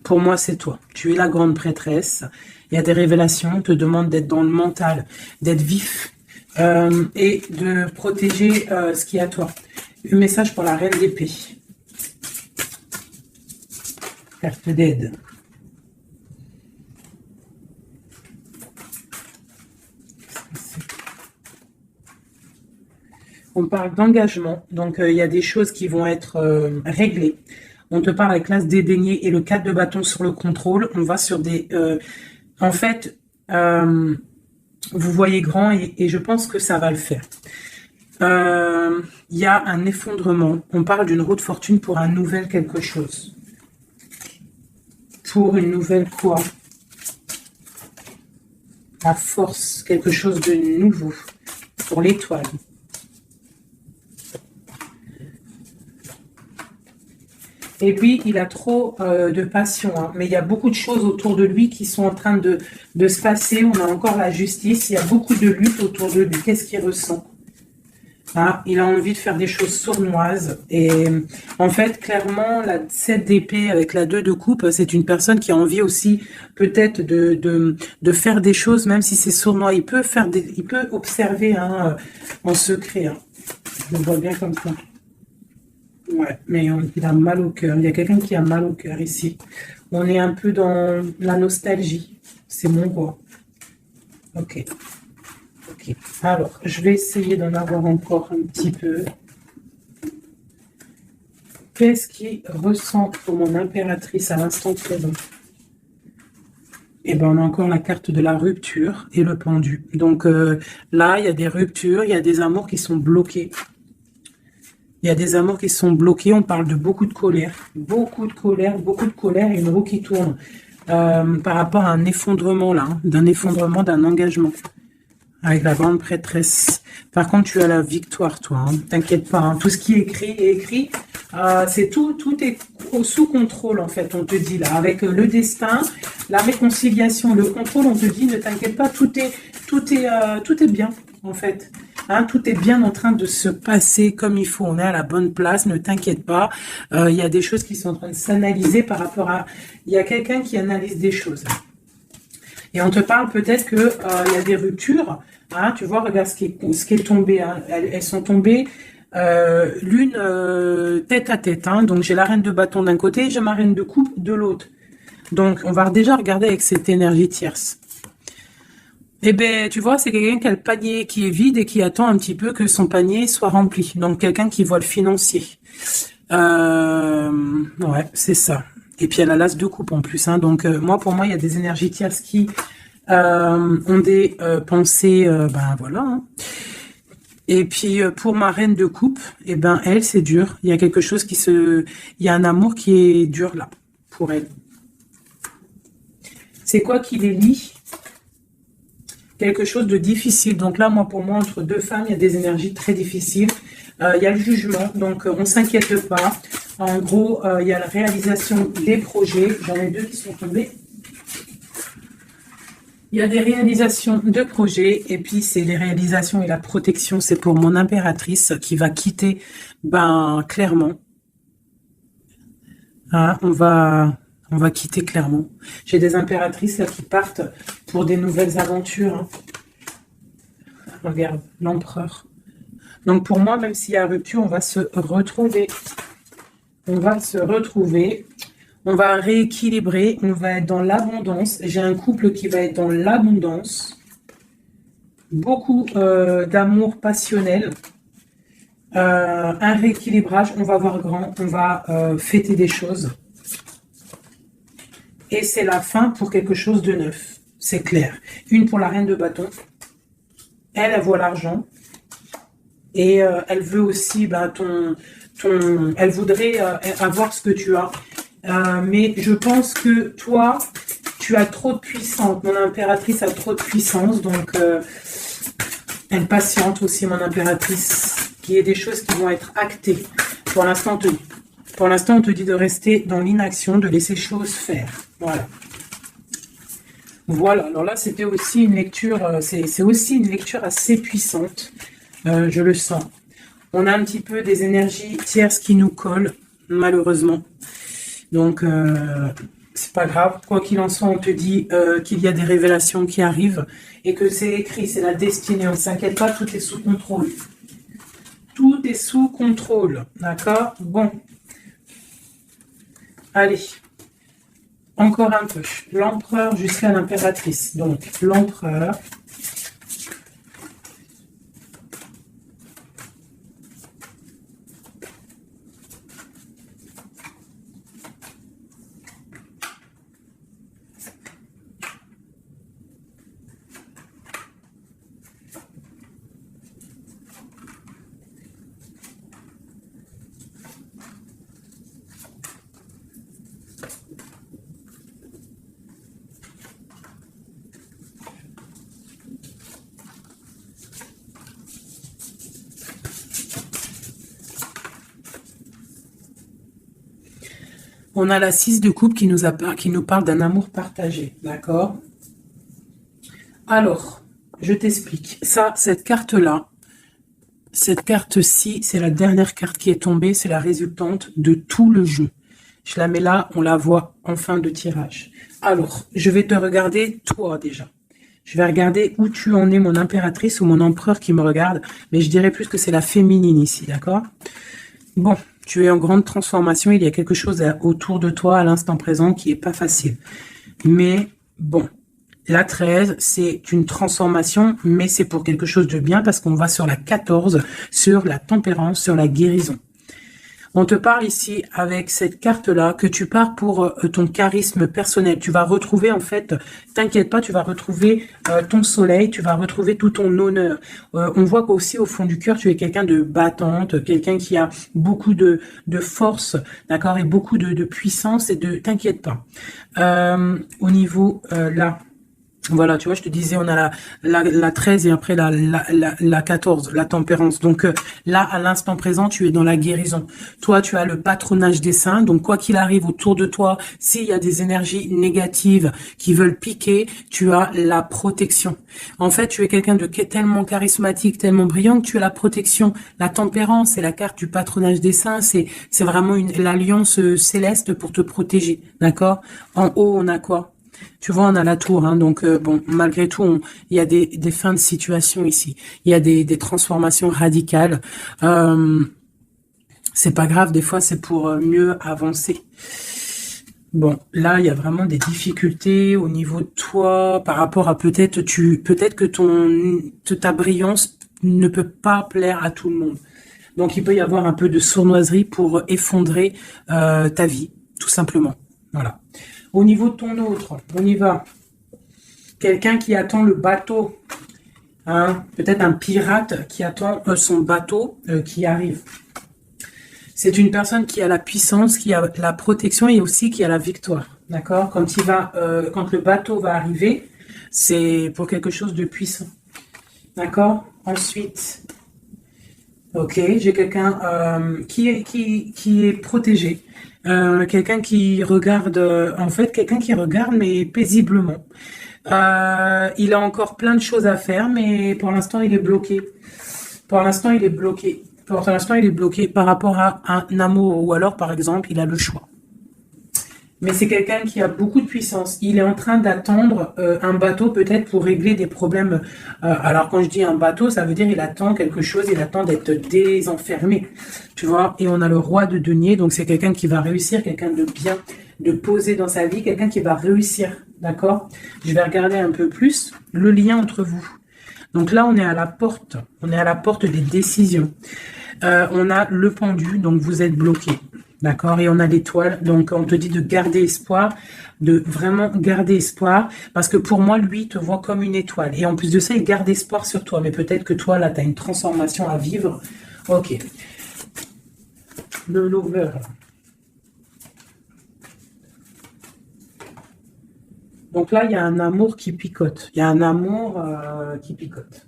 pour moi, c'est toi. Tu es la grande prêtresse. Il y a des révélations, on te demande d'être dans le mental, d'être vif, et de protéger ce qui est à toi. Un message pour la reine d'épée. Carte d'aide. On parle d'engagement, donc il y a des choses qui vont être réglées. On te parle avec l'as dédaigné et le 4 de bâton sur le contrôle. On va sur des... en fait, vous voyez grand et je pense que ça va le faire. Il y a un effondrement. On parle d'une roue de fortune pour un nouvel quelque chose. pour une nouvelle quoi? La force, quelque chose de nouveau pour l'étoile. Et lui, il a trop de passion, hein. Mais il y a beaucoup de choses autour de lui qui sont en train de se passer. On a encore la justice, il y a beaucoup de lutte autour de lui. Qu'est-ce qu'il ressent? Ah, il a envie de faire des choses sournoises. Et en fait, clairement, la 7 d'épée avec la 2 de coupe, c'est une personne qui a envie aussi peut-être de faire des choses, même si c'est sournois. Il peut observer, hein, en secret, hein. Je le vois bien comme ça. Ouais, mais il a mal au cœur. Il y a quelqu'un qui a mal au cœur ici. On est un peu dans la nostalgie. C'est mon roi. Ok. Ok. Alors, je vais essayer d'en avoir encore un petit peu. Qu'est-ce qu'il ressent pour mon impératrice à l'instant présent? Eh ben, on a encore la carte de la rupture et le pendu. Donc là, il y a des ruptures, il y a des amours qui sont bloqués. Il y a des amours qui sont bloqués. On parle de beaucoup de colère, et une roue qui tourne par rapport à un effondrement là, hein, d'un effondrement, d'un engagement. Avec la grande prêtresse. Par contre, tu as la victoire, toi. Hein. T'inquiète pas. Hein. Tout ce qui est écrit. C'est tout est sous contrôle, en fait, on te dit là. Avec le destin, la réconciliation, le contrôle, on te dit, ne t'inquiète pas, tout est bien, en fait. Hein, tout est bien en train de se passer comme il faut. On est à la bonne place, ne t'inquiète pas. Il y a des choses qui sont en train de s'analyser par rapport à... Il y a quelqu'un qui analyse des choses. Et on te parle peut-être que il y a des ruptures. Hein, tu vois, regarde ce qui est tombé. Hein. Elles sont tombées l'une tête à tête. Hein. Donc j'ai la reine de bâton d'un côté, j'ai ma reine de coupe de l'autre. Donc on va déjà regarder avec cette énergie tierce. Eh ben, tu vois, c'est quelqu'un qui a le panier qui est vide et qui attend un petit peu que son panier soit rempli. Donc quelqu'un qui voit le financier. Ouais, c'est ça. Et puis elle a l'as de coupe en plus. Hein. Donc pour moi, il y a des énergies tierces qui ont des pensées, ben voilà. Hein. Et puis pour ma reine de coupe, eh ben elle, c'est dur. Il y a quelque chose il y a un amour qui est dur là pour elle. C'est quoi qui les lie? Quelque chose de difficile. Donc là, pour moi, entre deux femmes, il y a des énergies très difficiles. Il y a le jugement, donc on s'inquiète pas. En gros, il y a la réalisation des projets. J'en ai deux qui sont tombés. Il y a des réalisations de projets, et puis c'est les réalisations et la protection. C'est pour mon impératrice qui va quitter, ben clairement. Hein, on va quitter clairement. J'ai des impératrices là qui partent pour des nouvelles aventures. Hein. Regarde, l'empereur. Donc pour moi, même s'il y a rupture, on va se retrouver. On va se retrouver. On va rééquilibrer. On va être dans l'abondance. J'ai un couple qui va être dans l'abondance. Beaucoup d'amour passionnel. Un rééquilibrage. On va voir grand. On va fêter des choses. Et c'est la fin pour quelque chose de neuf. C'est clair. Une pour la reine de bâton. Elle voit l'argent. Et elle veut aussi elle voudrait avoir ce que tu as. Mais je pense que toi, tu as trop de puissance. Mon impératrice a trop de puissance. Donc, elle patiente aussi, mon impératrice. Qu'il y ait des choses qui vont être actées. Pour l'instant, on te dit de rester dans l'inaction, de laisser choses faire. Voilà. Voilà. Alors là, c'était aussi une lecture, c'est aussi une lecture assez puissante. Je le sens. On a un petit peu des énergies tierces qui nous collent, malheureusement. Donc, c'est pas grave. Quoi qu'il en soit, on te dit qu'il y a des révélations qui arrivent et que c'est écrit, c'est la destinée. On ne s'inquiète pas, tout est sous contrôle. Tout est sous contrôle. D'accord? Bon. Allez. Encore un peu. L'empereur jusqu'à l'impératrice. Donc, l'empereur. On a la 6 de coupe qui nous parle d'un amour partagé, d'accord? Alors, je t'explique. Ça, cette carte-là, cette carte-ci, c'est la dernière carte qui est tombée, c'est la résultante de tout le jeu. Je la mets là, on la voit en fin de tirage. Alors, je vais te regarder, toi, déjà. Je vais regarder où tu en es, mon impératrice ou mon empereur qui me regarde, mais je dirais plus que c'est la féminine ici, d'accord? Bon, tu es en grande transformation, il y a quelque chose autour de toi à l'instant présent qui est pas facile. Mais bon, la 13, c'est une transformation, mais c'est pour quelque chose de bien parce qu'on va sur la 14, sur la tempérance, sur la guérison. On te parle ici avec cette carte-là que tu pars pour ton charisme personnel. Tu vas retrouver, en fait, t'inquiète pas, tu vas retrouver ton soleil, tu vas retrouver tout ton honneur. On voit qu'aussi au fond du cœur, tu es quelqu'un de battante, quelqu'un qui a beaucoup de force, d'accord, et beaucoup de puissance et de... T'inquiète pas. Au niveau, là... Voilà, tu vois, je te disais, on a la 13 et après la 14, la tempérance. Donc là, à l'instant présent, tu es dans la guérison. Toi, tu as le patronage des saints. Donc, quoi qu'il arrive autour de toi, s'il y a des énergies négatives qui veulent piquer, tu as la protection. En fait, tu es quelqu'un de tellement charismatique, tellement brillant que tu as la protection. La tempérance, c'est la carte du patronage des saints. C'est vraiment l'alliance céleste pour te protéger. D'accord? En haut, on a quoi? Tu vois, on a la tour, hein, donc bon, malgré tout, il y a des fins de situation ici. Il y a des transformations radicales. C'est pas grave, des fois, c'est pour mieux avancer. Bon, là, il y a vraiment des difficultés au niveau de toi, par rapport à peut-être que ta brillance ne peut pas plaire à tout le monde. Donc, il peut y avoir un peu de sournoiserie pour effondrer ta vie, tout simplement. Voilà. Au niveau de ton autre, on y va. Quelqu'un qui attend le bateau. Hein, peut-être un pirate qui attend son bateau qui arrive. C'est une personne qui a la puissance, qui a la protection et aussi qui a la victoire. D'accord? Quand le bateau va arriver, c'est pour quelque chose de puissant. D'accord? Ensuite, ok, j'ai quelqu'un qui est protégé. Quelqu'un qui regarde, quelqu'un qui regarde mais paisiblement. Il a encore plein de choses à faire, mais pour l'instant il est bloqué. Pour l'instant il est bloqué. Pour l'instant il est bloqué par rapport à un amour, ou alors par exemple il a le choix. Mais c'est quelqu'un qui a beaucoup de puissance. Il est en train d'attendre un bateau peut-être pour régler des problèmes. Alors quand je dis un bateau, ça veut dire il attend quelque chose, il attend d'être désenfermé. Tu vois, et on a le roi de denier, donc c'est quelqu'un qui va réussir, quelqu'un de bien, de posé dans sa vie, quelqu'un qui va réussir. D'accord? Je vais regarder un peu plus le lien entre vous. Donc là, on est à la porte. On est à la porte des décisions. On a le pendu, donc vous êtes bloqué. D'accord? Et on a l'étoile, donc on te dit de garder espoir, de vraiment garder espoir, parce que pour moi, lui, il te voit comme une étoile. Et en plus de ça, il garde espoir sur toi. Mais peut-être que toi, là, tu as une transformation à vivre. Ok. Le lover. Donc là, il y a un amour qui picote. Il y a un amour qui picote.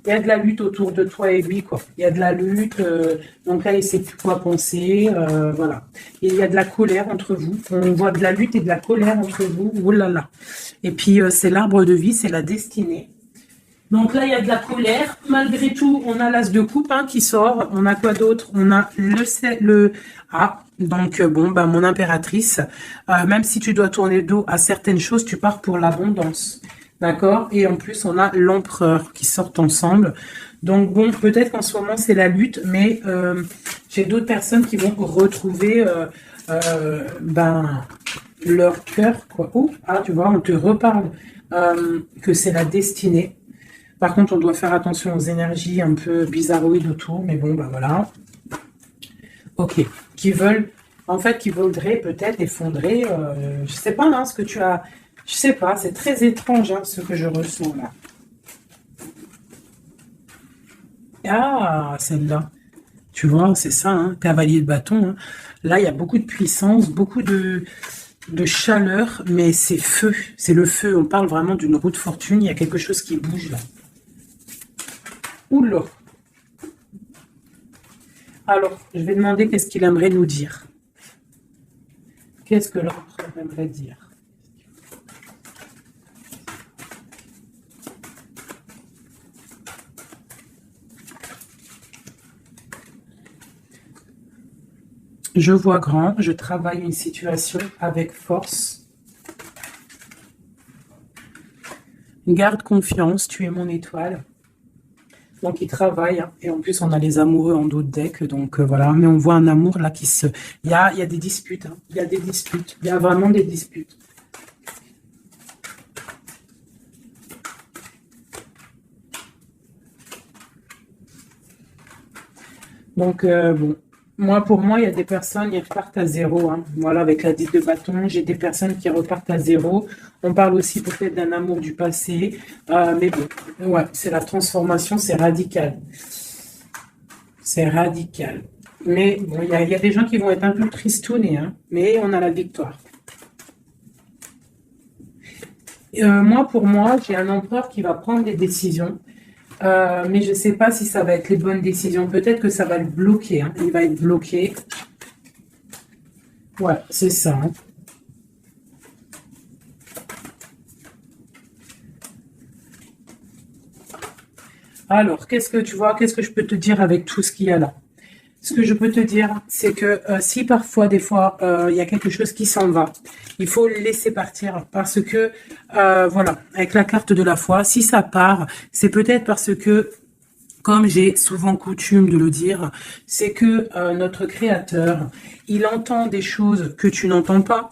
Il y a de la lutte autour de toi et lui, quoi. Il y a de la lutte, donc là, il ne sait plus quoi penser, voilà. Et il y a de la colère entre vous. On voit de la lutte et de la colère entre vous. Oh là là. Et puis, c'est l'arbre de vie, c'est la destinée. Donc là, il y a de la colère. Malgré tout, on a l'as de coupe qui sort. On a quoi d'autre? On a donc bon, bah mon impératrice. Même si tu dois tourner le dos à certaines choses, tu pars pour l'abondance. D'accord? Et en plus, on a l'empereur qui sortent ensemble. Donc bon, peut-être qu'en ce moment, c'est la lutte, mais j'ai d'autres personnes qui vont retrouver leur cœur, quoi. Oh, tu vois, on te reparle que c'est la destinée. Par contre, on doit faire attention aux énergies un peu bizarroïdes autour, mais bon, bah voilà. Ok. Qui voudraient peut-être effondrer, je sais pas, ce que tu as... Je sais pas, c'est très étrange ce que je ressens là. Ah, celle-là. Tu vois, c'est ça, cavalier de bâton. Là, il y a beaucoup de puissance, beaucoup de chaleur, mais c'est feu. C'est le feu. On parle vraiment d'une roue de fortune. Il y a quelque chose qui bouge là. Oula. Alors, je vais demander qu'est-ce qu'il aimerait nous dire. Qu'est-ce que l'empereur aimerait dire? Je vois grand, je travaille une situation avec force. Garde confiance, tu es mon étoile. Donc, il travaille, hein. Et en plus, on a les amoureux en dos de deck. Donc, voilà. Mais on voit un amour là qui se... il y a des disputes, hein. Il y a des disputes. Il y a vraiment des disputes. Donc, bon. Moi, pour moi, il y a des personnes, ils repartent à zéro, hein. Voilà, avec la 10 de bâton, j'ai des personnes qui repartent à zéro. On parle aussi peut-être d'un amour du passé. Mais bon, ouais, c'est la transformation, c'est radical. C'est radical. Mais bon, il y a des gens qui vont être un peu tristounés, hein, mais on a la victoire. Moi, pour moi, j'ai un empereur qui va prendre des décisions, mais je ne sais pas si ça va être les bonnes décisions. Peut-être que ça va le bloquer, hein. Il va être bloqué. Ouais, c'est ça, hein. Alors, qu'est-ce que tu vois? Qu'est-ce que je peux te dire avec tout ce qu'il y a là? Ce que je peux te dire, c'est que si parfois, des fois, il y a quelque chose qui s'en va, il faut le laisser partir parce que, voilà, avec la carte de la foi, si ça part, c'est peut-être parce que, comme j'ai souvent coutume de le dire, c'est que notre Créateur, il entend des choses que tu n'entends pas.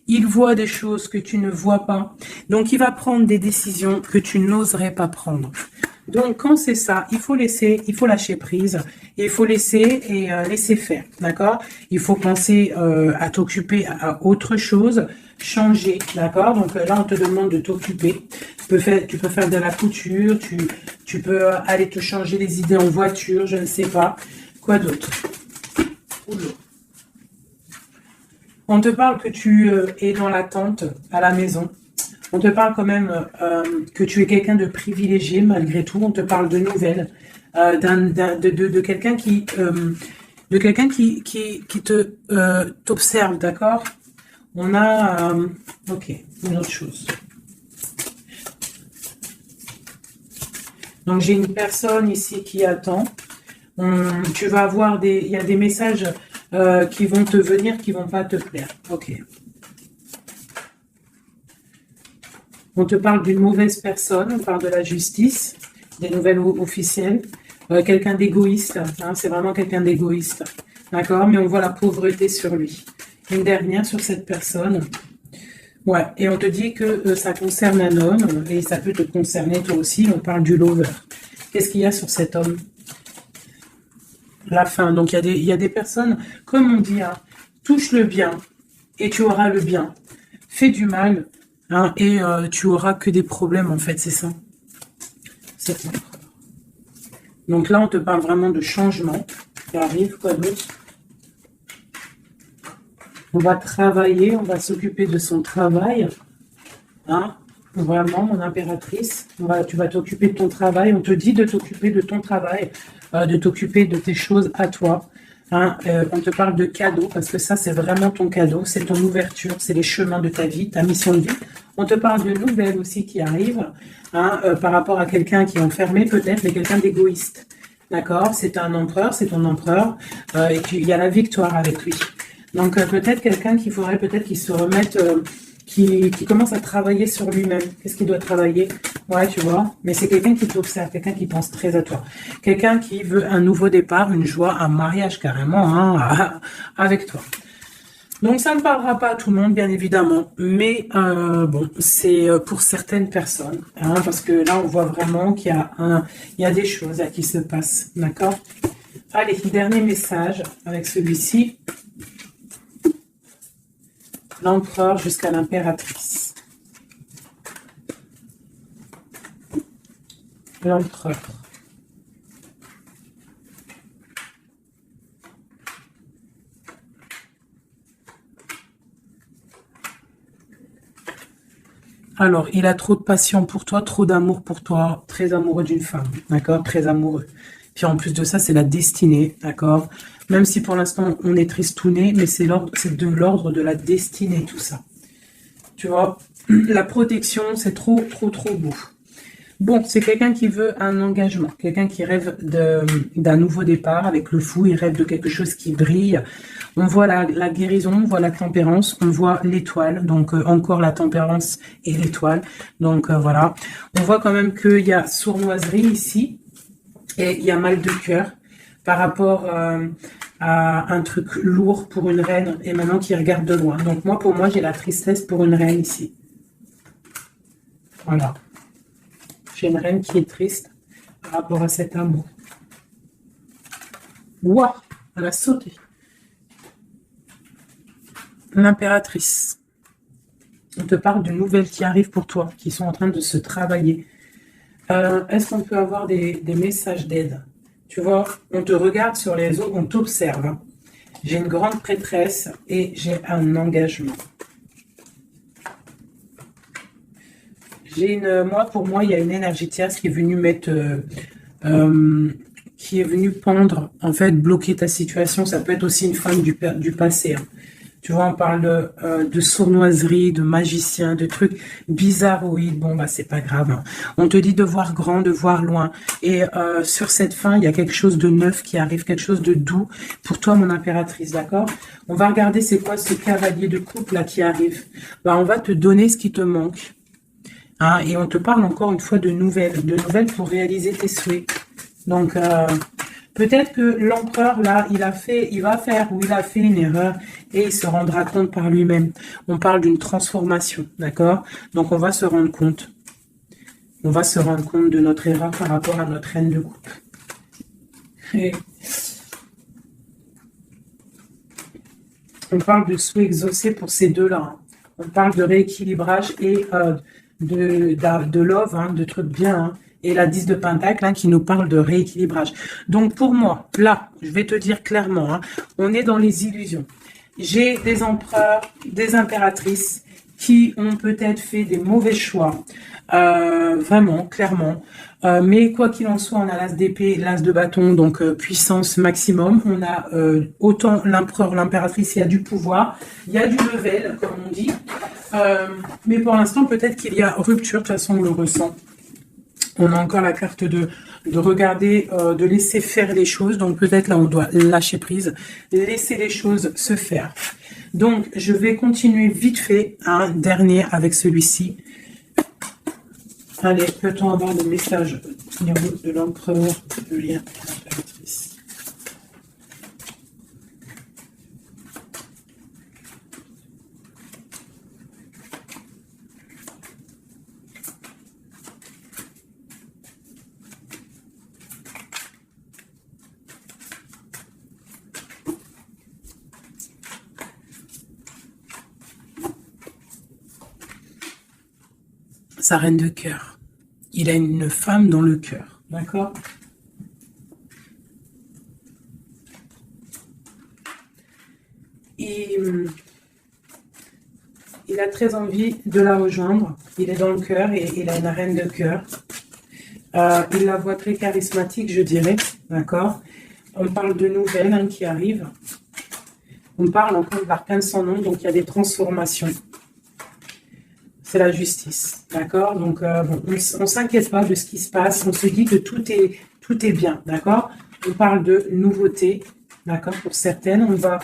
Il voit des choses que tu ne vois pas. Donc, il va prendre des décisions que tu n'oserais pas prendre. Donc, quand c'est ça, il faut laisser, il faut lâcher prise, il faut laisser et laisser faire, d'accord? Il faut penser à t'occuper à autre chose, changer, d'accord? Donc là, on te demande de t'occuper. Tu peux faire de la couture, tu peux aller te changer les idées en voiture, je ne sais pas. Quoi d'autre? Oula. On te parle que tu es dans l'attente à la maison. On te parle quand même que tu es quelqu'un de privilégié malgré tout. On te parle de nouvelles, de quelqu'un qui te t'observe, d'accord? On a ok, une autre chose. Donc j'ai une personne ici qui attend. Tu vas avoir il y a des messages qui vont te venir, qui vont pas te plaire. Ok. On te parle d'une mauvaise personne, on parle de la justice, des nouvelles officielles, quelqu'un d'égoïste, hein, c'est vraiment quelqu'un d'égoïste, d'accord? Mais on voit la pauvreté sur lui. Une dernière sur cette personne. Ouais, et on te dit que ça concerne un homme, et ça peut te concerner toi aussi, on parle du lover. Qu'est-ce qu'il y a sur cet homme? La fin. Donc il y a des personnes, comme on dit, hein, touche le bien, et tu auras le bien. Fais du mal, hein, et tu auras que des problèmes, en fait, c'est ça. C'est ça. Donc là, on te parle vraiment de changement qui arrive, quoi d'autre? On va travailler, on va s'occuper de son travail, hein. Vraiment, mon impératrice, tu vas t'occuper de ton travail. On te dit de t'occuper de ton travail, de t'occuper de tes choses à toi. Hein. On te parle de cadeau, parce que ça, c'est vraiment ton cadeau, c'est ton ouverture, c'est les chemins de ta vie, ta mission de vie. On te parle de nouvelles aussi qui arrivent, hein, par rapport à quelqu'un qui est enfermé peut-être, mais quelqu'un d'égoïste. D'accord? C'est un empereur, c'est ton empereur, et puis il y a la victoire avec lui. Donc peut-être quelqu'un qu'il faudrait peut-être qu'il se remette, qui commence à travailler sur lui-même. Qu'est-ce qu'il doit travailler? Ouais, tu vois. Mais c'est quelqu'un qui t'observe, quelqu'un qui pense très à toi. Quelqu'un qui veut un nouveau départ, une joie, un mariage carrément, hein, avec toi. Donc ça ne parlera pas à tout le monde, bien évidemment, mais bon, c'est pour certaines personnes, hein, parce que là, on voit vraiment il y a des choses qui se passent, d'accord? Allez, dernier message avec celui-ci. L'empereur jusqu'à l'impératrice. L'empereur. Alors, il a trop de passion pour toi, trop d'amour pour toi, très amoureux d'une femme, d'accord? Très amoureux. Puis en plus de ça, c'est la destinée, d'accord? Même si pour l'instant, on est tristouné, mais c'est de l'ordre de la destinée, tout ça. Tu vois, la protection, c'est trop, trop, trop beau. Bon, c'est quelqu'un qui veut un engagement, quelqu'un qui rêve d'un nouveau départ avec le fou, il rêve de quelque chose qui brille. On voit la guérison, on voit la tempérance, on voit l'étoile, donc encore la tempérance et l'étoile. Donc voilà, on voit quand même qu'il y a sournoiserie ici et il y a mal de cœur par rapport à un truc lourd pour une reine et maintenant qui regarde de loin. Donc moi, pour moi, j'ai la tristesse pour une reine ici. Voilà. J'ai une reine qui est triste par rapport à cet amour. Waouh, elle a sauté. L'impératrice. On te parle de nouvelles qui arrivent pour toi, qui sont en train de se travailler. Est-ce qu'on peut avoir des messages d'aide? Tu vois, on te regarde sur les réseaux, on t'observe. Hein. J'ai une grande prêtresse et j'ai un engagement. Pour moi, il y a une énergie tierce qui est venue mettre, qui est venue pendre, en fait, bloquer ta situation. Ça peut être aussi une femme du passé. Hein. Tu vois, on parle de sournoiserie, de magicien, de trucs bizarroïdes. Bon, bah, c'est pas grave. Hein. On te dit de voir grand, de voir loin. Et sur cette fin, il y a quelque chose de neuf qui arrive, quelque chose de doux pour toi, mon impératrice, d'accord? On va regarder c'est quoi ce cavalier de coupe là qui arrive. Bah, on va te donner ce qui te manque. Hein, et on te parle encore une fois de nouvelles pour réaliser tes souhaits. Donc, peut-être que l'empereur, là, il a fait une erreur et il se rendra compte par lui-même. On parle d'une transformation, d'accord? Donc, on va se rendre compte. On va se rendre compte de notre erreur par rapport à notre reine de coupe. Et on parle de souhaits exaucés pour ces deux-là. Hein. On parle de rééquilibrage et de love, hein, de trucs bien, hein, et la 10 de Pentacle hein, qui nous parle de rééquilibrage. Donc pour moi, là, je vais te dire clairement, hein, on est dans les illusions. J'ai des empereurs, des impératrices qui ont peut-être fait des mauvais choix, vraiment, clairement. Mais quoi qu'il en soit, on a l'as d'épée, l'as de bâton, donc puissance maximum. On a autant l'empereur, l'impératrice, il y a du pouvoir, il y a du level, comme on dit. Mais pour l'instant, peut-être qu'il y a rupture, de toute façon, on le ressent. On a encore la carte de regarder, de laisser faire les choses. Donc peut-être là, on doit lâcher prise, laisser les choses se faire. Donc, je vais continuer vite fait, un dernier avec celui-ci. Allez, peut-on avoir le message au niveau de l'empereur, le lien et l'impératrice? Sa reine de cœur. Il a une femme dans le cœur, d'accord? Il a très envie de la rejoindre. Il est dans le cœur et il a une reine de cœur. Il la voit très charismatique, je dirais, d'accord? On parle de nouvelles hein, qui arrivent. On parle encore de l'arcane sans nom, donc il y a des transformations. C'est la justice, d'accord? Donc, bon, on ne s'inquiète pas de ce qui se passe. On se dit que tout est bien, d'accord? On parle de nouveautés, d'accord? Pour certaines, on va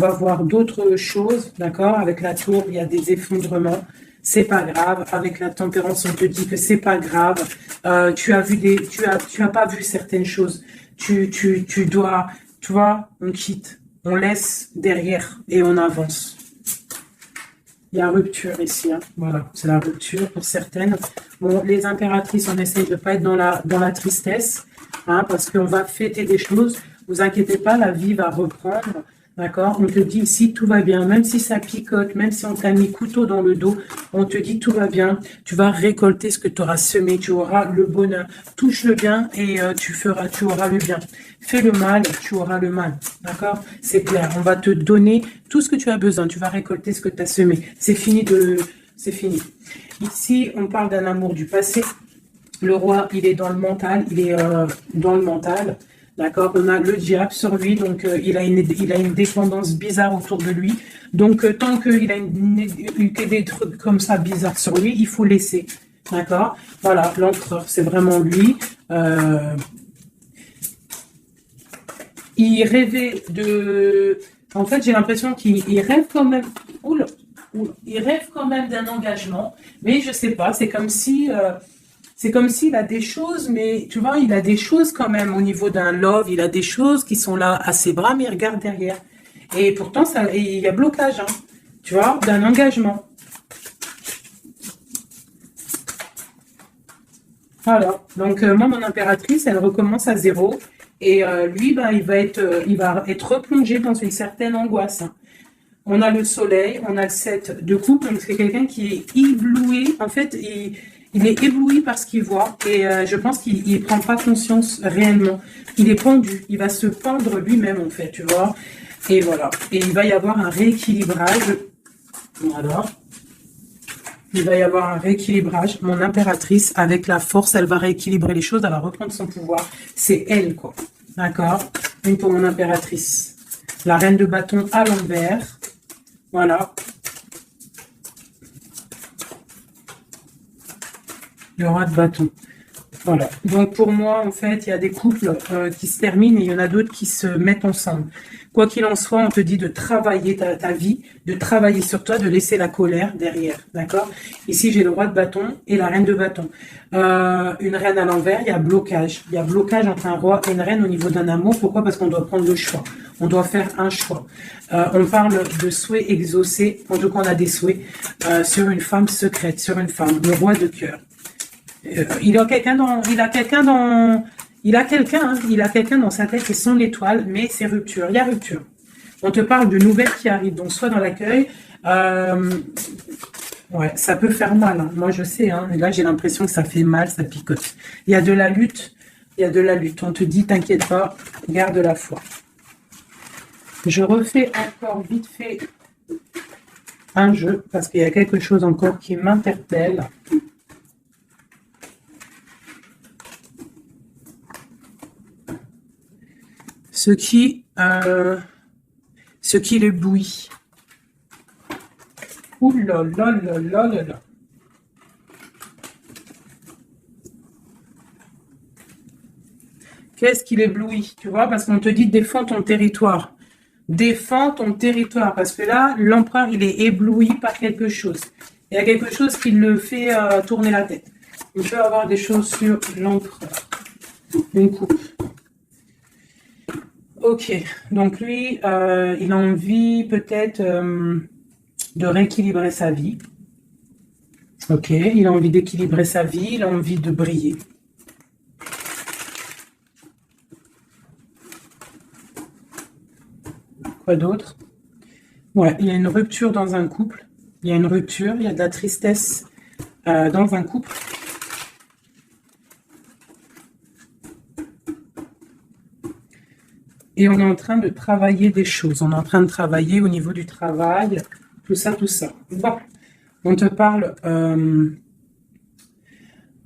voir d'autres choses, d'accord? Avec la tour, il y a des effondrements. C'est pas grave. Avec la tempérance, on te dit que c'est pas grave. Tu as pas vu certaines choses. Tu dois, tu vois, on quitte, on laisse derrière et on avance. Il y a rupture ici, hein. Voilà, c'est la rupture pour certaines. Bon, les impératrices, on essaye de ne pas être dans la tristesse, hein, parce qu'on va fêter des choses. Vous inquiétez pas, la vie va reprendre, d'accord? On te dit ici, tout va bien, même si ça picote, même si on t'a mis couteau dans le dos, on te dit tout va bien. Tu vas récolter ce que tu auras semé, tu auras le bonheur. Touche le bien et tu auras le bien. Fais le mal, tu auras le mal, d'accord? C'est clair, on va te donner tout ce que tu as besoin. Tu vas récolter ce que tu as semé. C'est fini c'est fini. Ici, on parle d'un amour du passé. Le roi, il est dans le mental, il est dans le mental. D'accord, on a le diable sur lui, donc il a une dépendance bizarre autour de lui. Donc tant qu'il a des trucs comme ça bizarres sur lui, il faut laisser. D'accord, voilà, l'empereur, c'est vraiment lui. Il rêvait de... En fait, j'ai l'impression qu'il rêve quand même... Oula, il rêve quand même d'un engagement, mais je sais pas, c'est comme si... c'est comme s'il a des choses, mais tu vois, il a des choses quand même au niveau d'un love, il a des choses qui sont là à ses bras, mais il regarde derrière. Et pourtant, il y a blocage, hein, tu vois, d'un engagement. Voilà. Donc, moi, mon impératrice, elle recommence à zéro. Et lui, ben, il va être replongé dans une certaine angoisse. On a le soleil, on a le 7 de coupe, donc c'est quelqu'un qui est ébloui. En fait, il est ébloui par ce qu'il voit et je pense qu'il ne prend pas conscience réellement. Il est pendu, il va se pendre lui-même en fait, tu vois. Et voilà. Et il va y avoir un rééquilibrage. Voilà. Il va y avoir un rééquilibrage. Mon impératrice, avec la force, elle va rééquilibrer les choses, elle va reprendre son pouvoir. C'est elle, quoi. D'accord? Une pour mon impératrice. La reine de bâton à l'envers. Voilà. Le roi de bâton. Voilà. Donc pour moi, en fait, il y a des couples qui se terminent et il y en a d'autres qui se mettent ensemble. Quoi qu'il en soit, on te dit de travailler ta vie, de travailler sur toi, de laisser la colère derrière. D'accord? Ici, j'ai le roi de bâton et la reine de bâton. Une reine à l'envers, il y a blocage. Il y a blocage entre un roi et une reine au niveau d'un amour. Pourquoi? Parce qu'on doit prendre le choix. On doit faire un choix. On parle de souhaits exaucés. En tout cas, on a des souhaits sur une femme secrète, sur une femme, le roi de cœur. Il a quelqu'un dans sa tête et son étoile, mais c'est rupture. Il y a rupture. On te parle de nouvelles qui arrivent, donc soit dans l'accueil. Ouais, ça peut faire mal. Hein. Moi, je sais. Hein, et là, j'ai l'impression que ça fait mal, ça picote. Il y a de la lutte. Il y a de la lutte. On te dit, t'inquiète pas, garde la foi. Je refais encore vite fait un jeu parce qu'il y a quelque chose encore qui m'interpelle. Ce qui l'éblouit. Ouh là là là là là là. Qu'est-ce qui l'éblouit? Tu vois, parce qu'on te dit défends ton territoire. Défends ton territoire. Parce que là, l'empereur, il est ébloui par quelque chose. Il y a quelque chose qui le fait tourner la tête. Il peut avoir des choses sur l'empereur. Une coupe. Ok, donc lui, il a envie peut-être de rééquilibrer sa vie. Ok, il a envie d'équilibrer sa vie, il a envie de briller. Quoi d'autre? Ouais, il y a une rupture dans un couple. Il y a une rupture, il y a de la tristesse dans un couple. Et on est en train de travailler des choses. On est en train de travailler au niveau du travail, tout ça, tout ça. Bon, on te parle...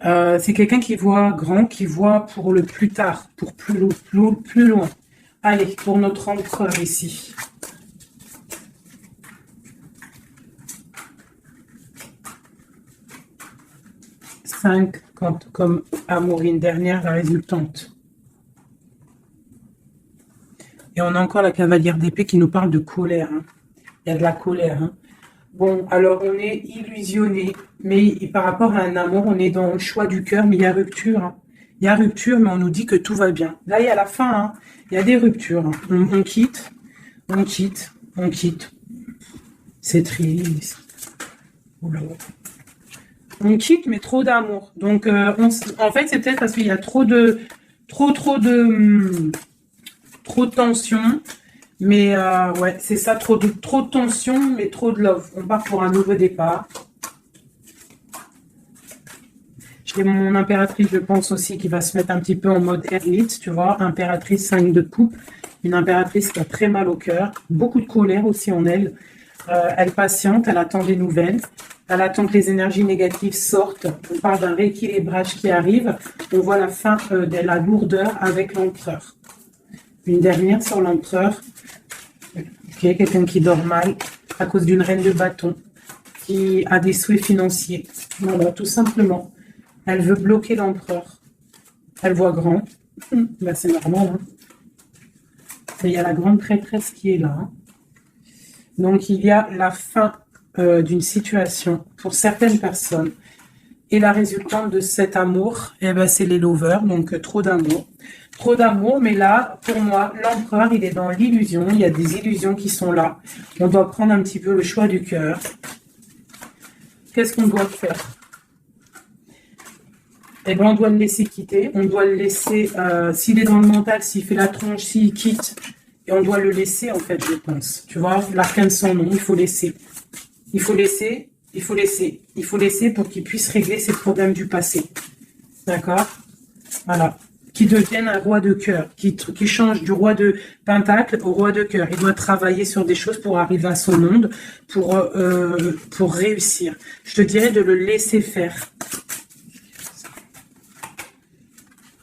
c'est quelqu'un qui voit grand, qui voit pour le plus tard, pour plus loin. Allez, pour notre empereur ici. Cinq comme Amourine, dernière, la résultante. Et on a encore la cavalière d'épée qui nous parle de colère. Hein. Il y a de la colère. Hein. Bon, alors on est illusionné, mais par rapport à un amour, on est dans le choix du cœur, mais il y a rupture. Hein. Il y a rupture, mais on nous dit que tout va bien. Là, il y a la fin. Hein. Il y a des rupures. Hein. On quitte. C'est triste. Oula. On quitte, mais trop d'amour. Donc, en fait, c'est peut-être parce qu'il y a trop de tension, mais ouais, c'est ça, trop de tension, mais trop de love. On part pour un nouveau départ. J'ai mon impératrice, je pense aussi, qui va se mettre un petit peu en mode ermite, tu vois, impératrice 5 de coupe, une impératrice qui a très mal au cœur, beaucoup de colère aussi en elle. Elle patiente, elle attend des nouvelles. Elle attend que les énergies négatives sortent. On parle d'un rééquilibrage qui arrive. On voit la fin de la lourdeur avec l'empereur. Une dernière sur l'empereur. Okay, quelqu'un qui dort mal à cause d'une reine de bâton, qui a des souhaits financiers. Voilà, tout simplement. Elle veut bloquer l'empereur. Elle voit grand. Ben, c'est normal. Hein. Et il y a la grande prêtresse qui est là. Hein. Donc, il y a la fin d'une situation pour certaines personnes. Et la résultante de cet amour, eh ben, c'est les lovers, donc trop d'amour. Trop d'amour, mais là, pour moi, l'empereur, il est dans l'illusion. Il y a des illusions qui sont là. On doit prendre un petit peu le choix du cœur. Qu'est-ce qu'on doit faire? Eh bien, on doit le laisser quitter. On doit le laisser, s'il est dans le mental, s'il fait la tronche, s'il quitte. Et on doit le laisser, en fait, je pense. Tu vois, l'arcane sans nom, il faut laisser. Il faut laisser, il faut laisser. Il faut laisser pour qu'il puisse régler ses problèmes du passé. D'accord? Voilà. Qui devienne un roi de cœur, qui change du roi de pentacle au roi de cœur. Il doit travailler sur des choses pour arriver à son monde, pour réussir. Je te dirais de le laisser faire.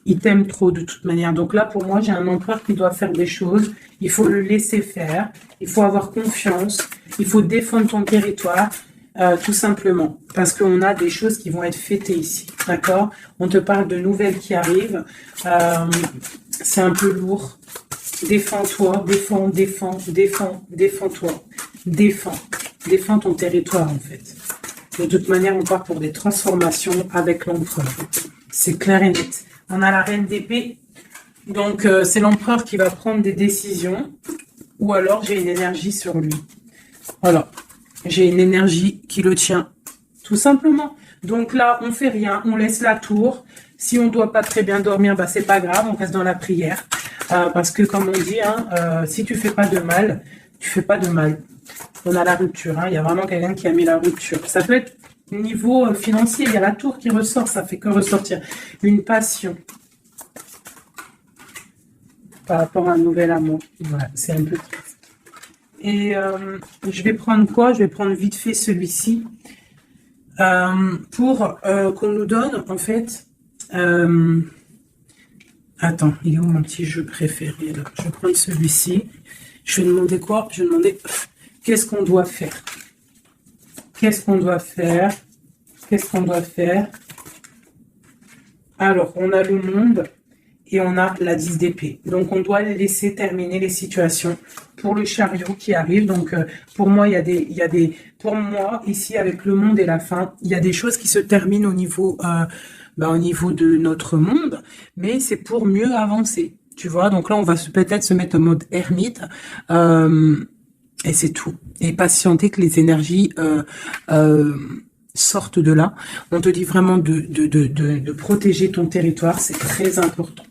Il t'aime trop de toute manière. Donc là, pour moi, j'ai un empereur qui doit faire des choses. Il faut le laisser faire. Il faut avoir confiance. Il faut défendre ton territoire. Tout simplement, parce qu'on a des choses qui vont être fêtées ici, d'accord? On te parle de nouvelles qui arrivent, c'est un peu lourd. Défends-toi, défends-toi, défends ton territoire en fait. De toute manière, on part pour des transformations avec l'empereur, c'est clair et net. On a la reine d'épée, donc c'est l'empereur qui va prendre des décisions, ou alors j'ai une énergie sur lui, voilà. J'ai une énergie qui le tient, tout simplement. Donc là, on fait rien, on laisse la tour. Si on doit pas très bien dormir, bah c'est pas grave, on reste dans la prière. Parce que comme on dit, hein, si tu fais pas de mal, tu fais pas de mal. On a la rupture, hein, il y a vraiment quelqu'un qui a mis la rupture. Ça peut être niveau financier, il y a la tour qui ressort, ça fait que ressortir. Une passion par rapport à un nouvel amour. Voilà, c'est un peu triste. Et je vais prendre quoi? Je vais prendre vite fait celui-ci pour qu'on nous donne en fait. Attends, il est où mon petit jeu préféré là? Je vais prendre celui-ci. Je vais demander quoi? Je vais demander qu'est-ce qu'on doit faire? Qu'est-ce qu'on doit faire? Qu'est-ce qu'on doit faire? Alors, on a le monde. Et on a la 10 d'épée. Donc, on doit laisser terminer les situations pour le chariot qui arrive. Donc, pour moi, pour moi, ici, avec le monde et la fin, il y a des choses qui se terminent au niveau de notre monde, mais c'est pour mieux avancer. Tu vois, donc là, on va peut-être se mettre en mode ermite, et c'est tout. Et patienter que les énergies, sortent de là. On te dit vraiment de protéger ton territoire, c'est très important.